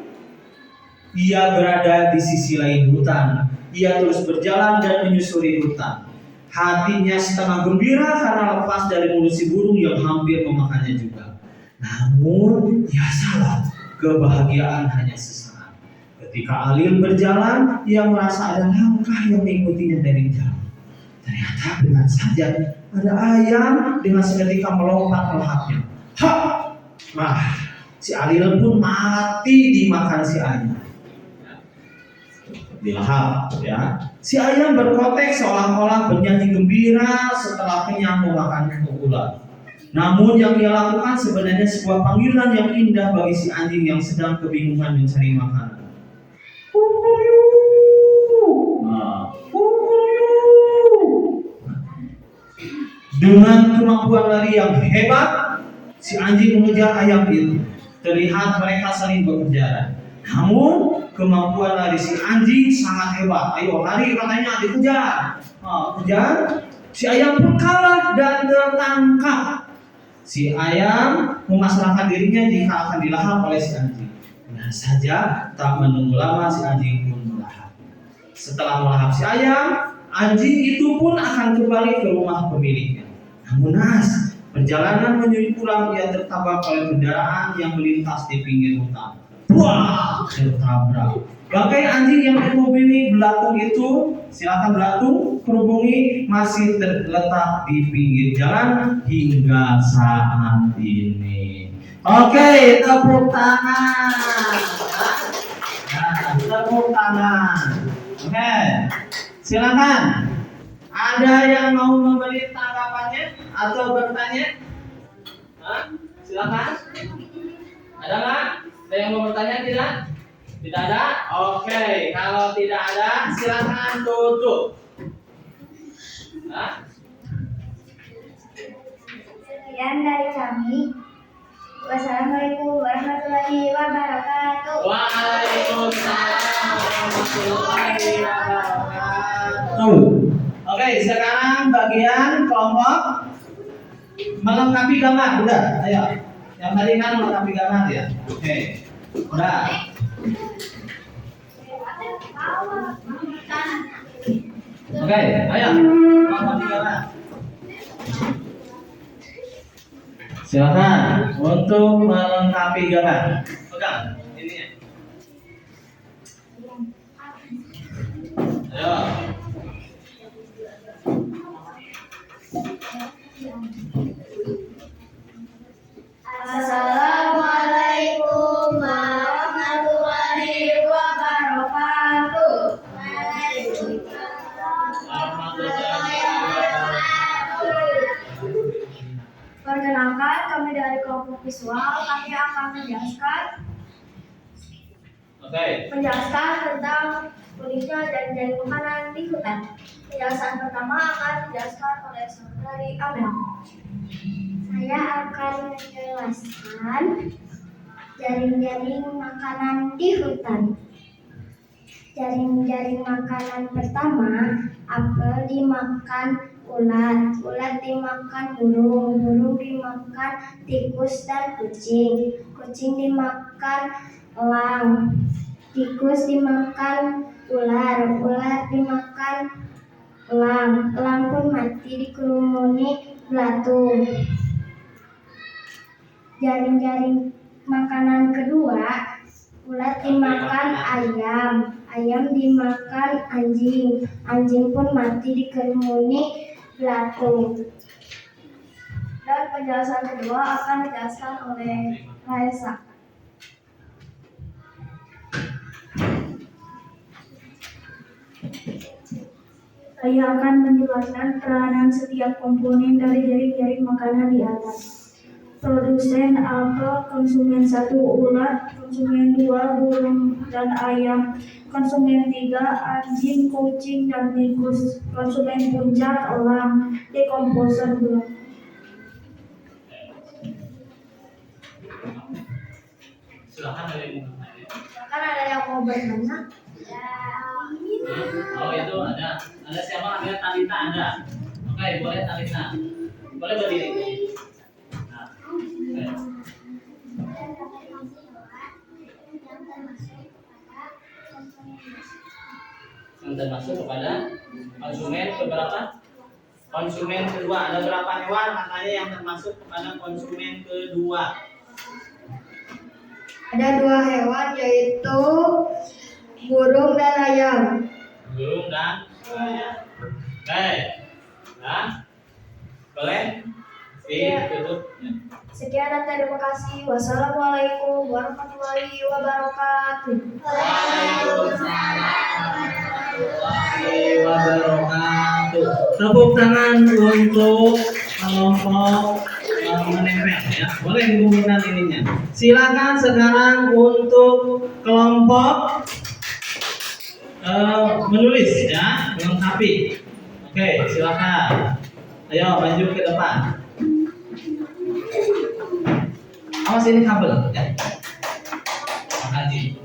Ia berada di sisi lain hutan. Ia terus berjalan dan menyusuri hutan. Hatinya setengah gembira karena lepas dari mulut si burung yang hampir memakannya juga. Namun, ia salah. Kebahagiaan hanya sesaat. Ketika Alil berjalan, ia merasa ada langkah yang mengikutinya dari jauh. Ternyata dengan saja ada ayam dengan seketika melompat melahapnya. Ha! Nah, si Alil pun mati dimakan si ayam. Dilahap, ya. Si ayam berkotek seolah-olah bernyanyi gembira setelah kenyang memakan ulat. Namun yang ia lakukan sebenarnya sebuah panggilan yang indah bagi si anjing yang sedang kebingungan mencari makanan. Dengan kemampuan lari yang hebat, si anjing mengejar ayam itu. Terlihat mereka saling berkejaran. Namun kemampuan lari si anjing sangat hebat. Ayo lari katanya dikejar. Kejar. Si ayam pun kalah dan tertangkap. Si ayam memasrahkan dirinya jika akan dilahap oleh si anjing. Dengan saja tak menunggu lama si anjing pun melahap. Setelah melahap si ayam, anjing itu pun akan kembali ke rumah pemiliknya. Namun naas, perjalanan menuju pulang ia tertabrak oleh kendaraan yang melintas di pinggir hutan. Wah, tertabrak. Bangkai anjing yang dihubungi belatung itu, silakan belatung, kerubungi masih terletak di pinggir jalan hingga saat ini. Oke, tepuk tangan. Nah, tepuk tangan. Oke, silakan. Ada yang mau memberi tanggapannya atau bertanya? Silakan. Ada nggak? Ada yang mau bertanya tidak? Tidak ada? Oke, kalau tidak ada, silakan tutup. Sekian dari kami. Wassalamualaikum warahmatullahi wabarakatuh. Waalaikumsalam warahmatullahi wabarakatuh. Oke, sekarang bagian kelompok melengkapi gambar. Udah, ayo. Yang tadi kan melengkapi gambar ya. Oke, udah. Oke, ayo. Melengkapi gambar. Silakan untuk melengkapi gambar. Pegang ini ya. Ayo. Assalamualaikum warahmatullahi wabarakatuh. Perkenalkan, kami dari kelompok visual. Kami akan menjelaskan tentang uniknya jaring-jaring makanan di hutan. Penjelasan pertama akan dijelaskan oleh saudari Amel. Saya akan menjelaskan jaring-jaring makanan di hutan. Jaring-jaring makanan pertama, apel dimakan ulat, ulat dimakan burung, burung dimakan tikus dan kucing, kucing dimakan elang, tikus dimakan ular, ular dimakan elang, elang pun mati dikerumuni belatung. Jaring-jaring makanan kedua, ulat dimakan ayam, ayam dimakan anjing, anjing pun mati dikerumuni belatung. Dan penjelasan kedua akan dijelaskan oleh Raisa. Saya akan menjelaskan peranan setiap komponen dari jaring-jaring makanan di atas. produsen apel, konsumen 1 ulat, konsumen 2 burung dan ayam, konsumen 3 anjing, kucing, dan tikus, konsumen puncak elang, dekomposer gula. Silakan dari yang bertanya. Kan ada yang mau bertanya? Oh itu ada. Ada siapa? Ada Talita ada. Oke, boleh Talita. Boleh berdiri. Nah, oke. Yang termasuk kepada konsumen keberapa? Konsumen kedua. Ada berapa hewan makanya yang termasuk kepada konsumen kedua? Ada 2 hewan yaitu burung dan ayam. Burung dan ayam. Oke. Nah, boleh ditutup. Ya. Sekian dan terima kasih. Wassalamualaikum warahmatullahi wabarakatuh. Warahmatullahi wabarakatuh. Tepuk tangan untuk kelompok menempel ya. Boleh digunakan ininya. Silakan sekarang untuk kelompok menulis ya, melengkapi. Oke, silakan. Ayo maju ke depan. Awas ini kabel ya. Makasih.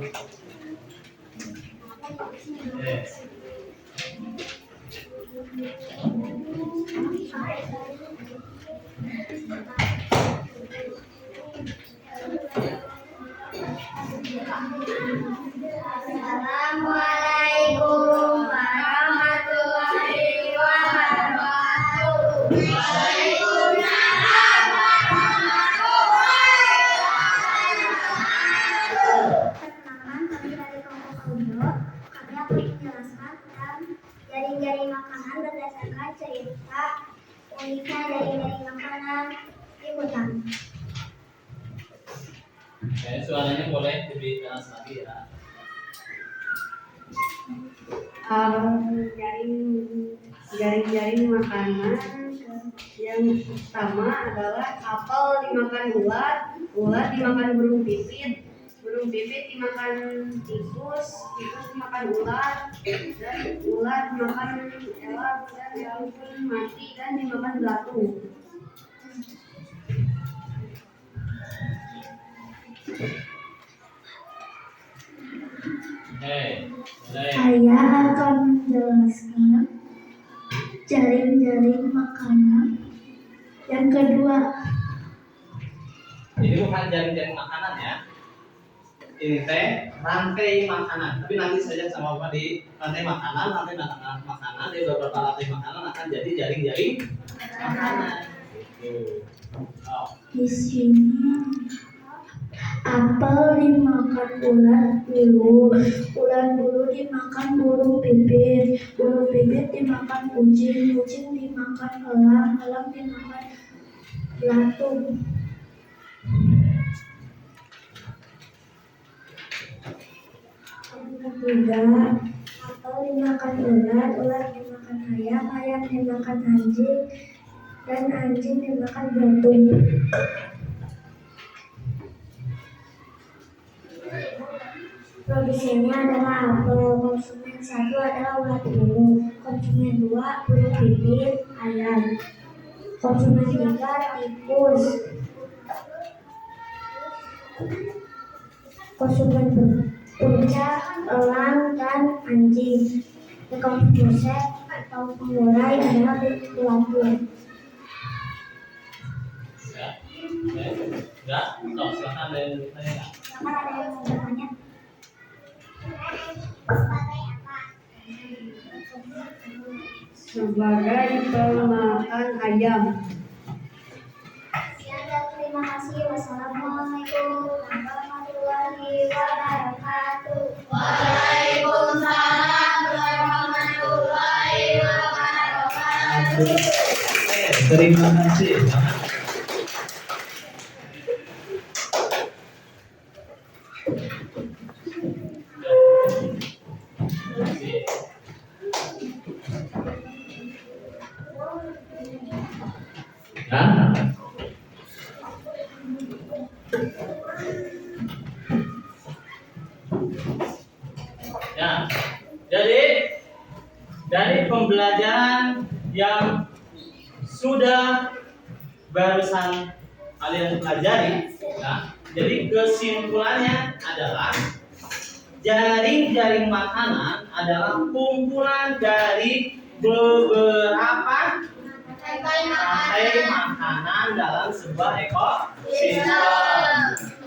Oke. Assalamualaikum warahmatullahi wabarakatuh. Waalaikumsalam warahmatullahi wabarakatuh. Perkenalkan, kami dari kelompok Audio. Kami akan menjelaskan tentang jaring-jaring makanan berdasarkan cerita uniknya jaring-jaring makanan di hutan. Oke, suaranya boleh lebih keras lagi ya. Jaring-jaring makanan yang pertama adalah apel dimakan ulat, ulat dimakan burung pipit, burung pipit dimakan tikus, tikus dimakan ulat, dan ulat dimakan elang, dan elang pun mati dan dimakan belatung. Boleh. Saya akan menjelaskan jaring-jaring makanan yang kedua. Ini bukan jaring-jaring makanan ya. Ini teh rantai makanan. Tapi nanti saja sama Bapak di rantai makanan, di beberapa rantai makanan akan jadi jaring-jaring makanan. Gitu. Oh. Di sini apel dimakan ulat bulu, ulat bulu dimakan burung pipit, burung pipit dimakan kucing, kucing dimakan elang, elang dimakan belatung. Yang ketiga, apel dimakan ulat, ulat dimakan ayam, ayam dimakan anjing, dan anjing dimakan belatung. Produsennya adalah apel, konsumen 1 adalah ulat bulu, konsumen 2 burung pipit, ayam, konsumen 3 tikus, konsumen puncak elang dan anjing, dekomposer atau pengurai adalah belatung. Ya, silakan dari saya. Silakan ada yang mau bertanya? Sebagai pemakan ayam. Sekian dan terima kasih. Wassalamualaikum warahmatullahi wabarakatuh. Waalaikumsalam warahmatullahi wabarakatuh. Terima kasih. Ya. Ya. Jadi dari pembelajaran yang sudah barusan kalian pelajari, ya, jadi kesimpulannya adalah jaring-jaring makanan adalah kumpulan dari beberapa rantai makanan dalam sebuah ekosistem.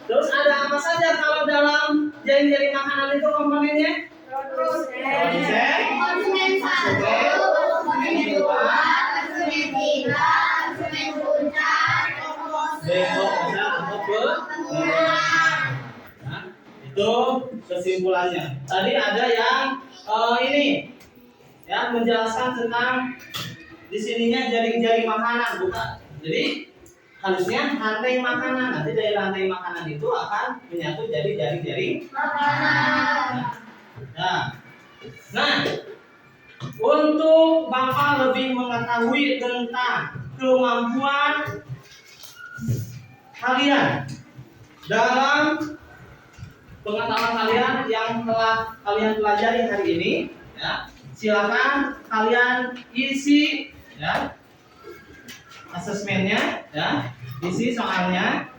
Terus ada apa saja kalau dalam jaring-jaring makanan itu komponennya? Produsen, Konsumen satu, konsumen dua, konsumen tiga, konsumen puncak, deposan atau pengiriman. Nah, itu kesimpulannya. Tadi ada yang ini ya menjelaskan tentang di sininya jaring-jaring makanan, bukan? Jadi harusnya rantai makanan. Nanti dari rantai makanan itu akan menyatu jadi jaring-jaring makanan. Nah, untuk Bapak lebih mengetahui tentang kemampuan kalian dalam pengetahuan kalian yang telah kalian pelajari hari ini, ya, silakan kalian isi ya asesmennya, ya, isi soalnya.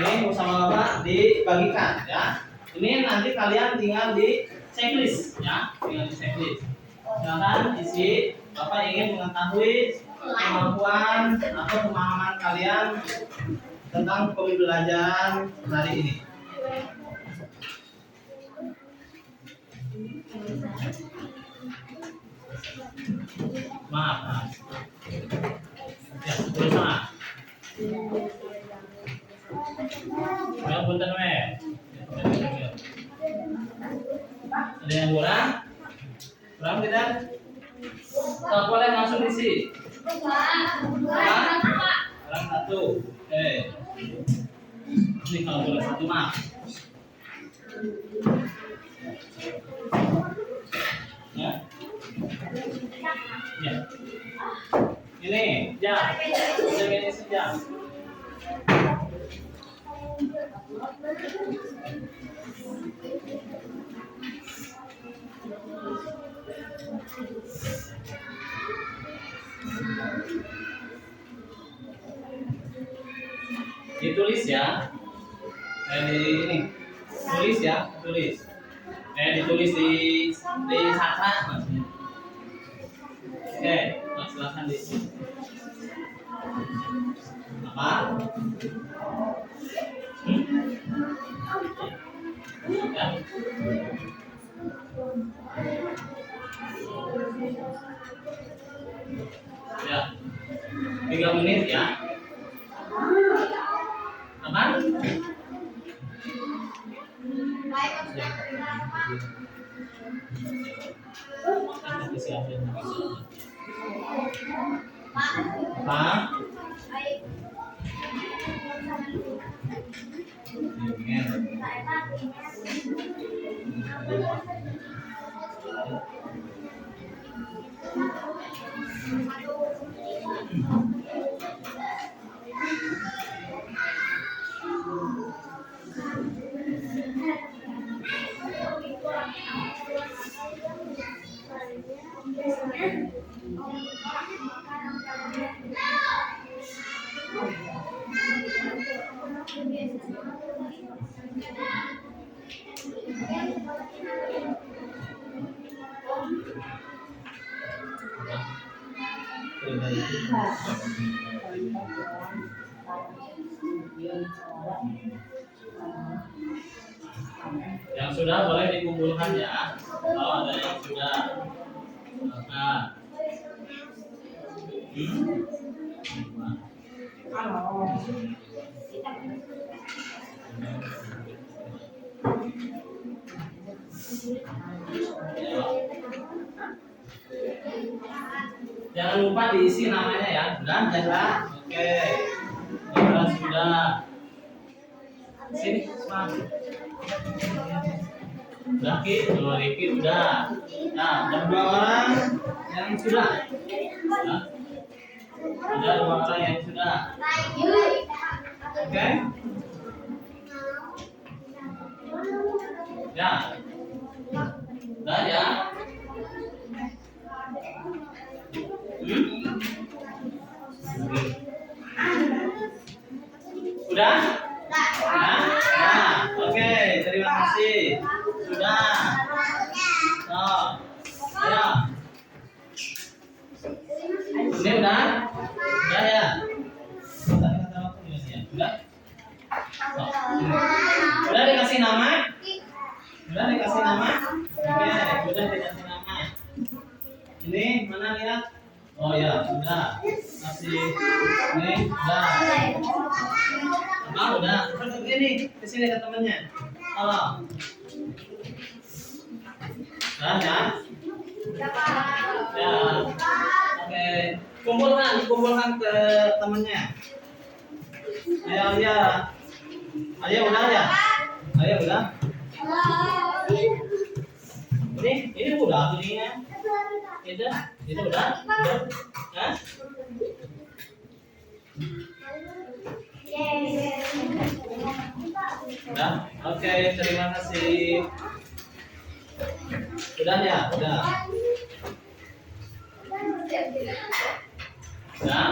Ini sama Bapak dibagikan, ya. Ini nanti kalian tinggal di checklist, ya, tinggal di checklist. Silakan isi. Bapak ingin mengetahui kemampuan atau pemahaman kalian tentang pembelajaran hari ini. Maaf. Ya, tulis sama. Ya, punten we. Ada yang kurang? Kurang tidak? Tak boleh langsung isi. Kurang satu. Oke. Ini kalau boleh satu mah. Ya. Ya. Ini, jam. Ini sejam. Ditulis ya. Di ini. Tulis ya, tulis. Ditulis di sastra maksudnya. Oke, silakan di apa? Ya. Ya. 3 menit ya. Apa? Apa? Yang sudah boleh dikumpulkan ya. Kalau ada yang sudah, maka jangan lupa diisi namanya ya. Sudah, jelas. Oke. Sudah. Sini, semangat. Laki, dua Riki udah. Nah, ada 2 orang yang sudah. Nah, ada 2 orang yang sudah. Oke. Ya. Udah ya. Udah? Udah? Nah, oke, terima kasih. Sudah. Oh, ya. Ini udah? Udah ya? Udah? Udah dikasih nama? Udah dikasih nama? Oke, udah dikasih nama. Ini mana lihat? Oh ya, udah. Kasih ini udah. Udah. Ini ke sini ke temannya. Halo. Udah ya? Ya. Oke. Kumpulkan ke temannya. Ayo ya. Ayo udah ya. Ayo udah. Ini udah ini ya. Itu udah. Hah? Udah. Oke, terima kasih. Udah ya, udah. Udah.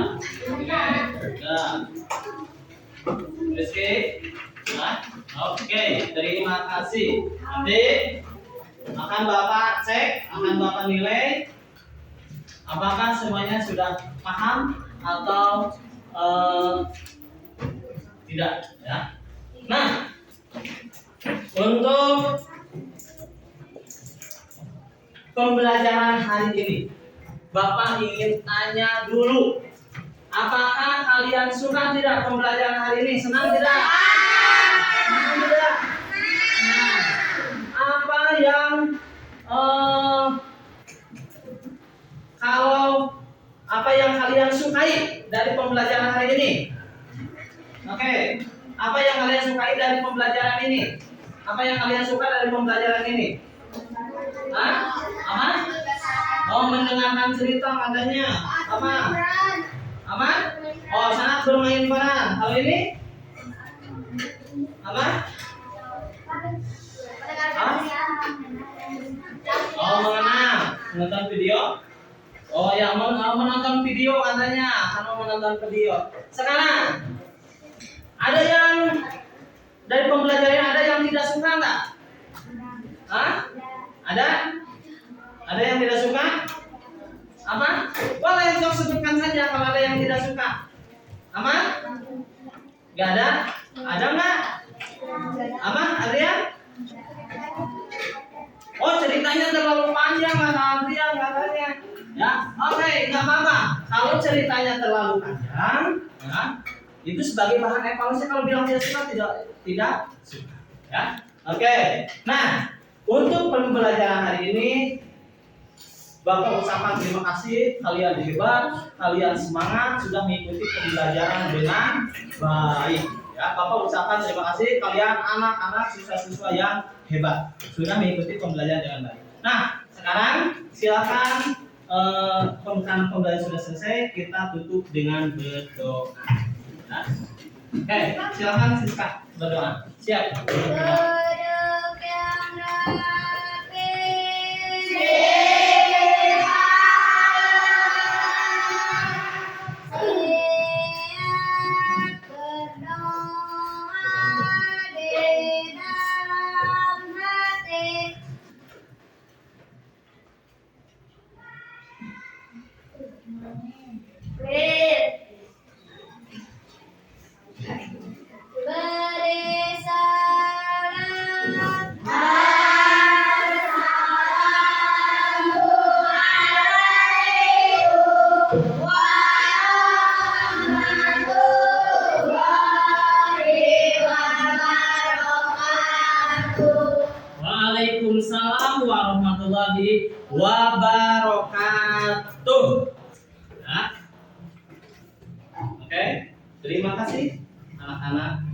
Udah. Rizky. Nah, oke, terima kasih. Nanti akan Bapak cek, akan Bapak nilai apakah semuanya sudah paham atau tidak ya. Nah, untuk pembelajaran hari ini Bapak ingin tanya dulu, apakah kalian suka tidak pembelajaran hari ini? Senang tidak? Senang tidak? Nah, apa yang apa yang kalian sukai dari pembelajaran hari ini? Oke, apa yang kalian sukai dari pembelajaran ini? Apa yang kalian suka dari pembelajaran ini? Hah? Apa? Oh, mendengarkan cerita katanya. Apa? Apa? Oh, sangat bermain peran. Hal ini? Apa? Hah? Oh, menonton video. Oh ya, menonton video katanya. Kamu menonton video. Sekarang ada yang dari pembelajaran ada yang tidak suka nggak? Hah? Ada? Ada yang tidak suka? Apa? Boleh sok sebutkan saja kalau ada yang tidak suka. Aman? Gak ada? Ada nggak? Aman? Adrian? Oh, ceritanya terlalu panjang kata Adrian katanya. Ya, oke, nggak apa-apa. Kalau ceritanya terlalu panjang, ya, itu sebagai bahan evaluasi. Kalau bilang tidak suka, tidak suka. Ya, oke. Nah, untuk pembelajaran hari ini, Bapak ucapkan terima kasih. Kalian hebat, kalian semangat, sudah mengikuti pembelajaran dengan baik. Ya, Bapak ucapkan terima kasih. Kalian anak-anak siswa-siswa yang hebat, sudah mengikuti pembelajaran dengan baik. Nah, sekarang silakan. Karena pembelajaran sudah selesai, kita tutup dengan berdoa. Nah. Oke, silakan Siska berdoa. Siap. Waalaikumsalam warahmatullahi wabarakatuh. Ya. Oke, terima kasih anak-anak.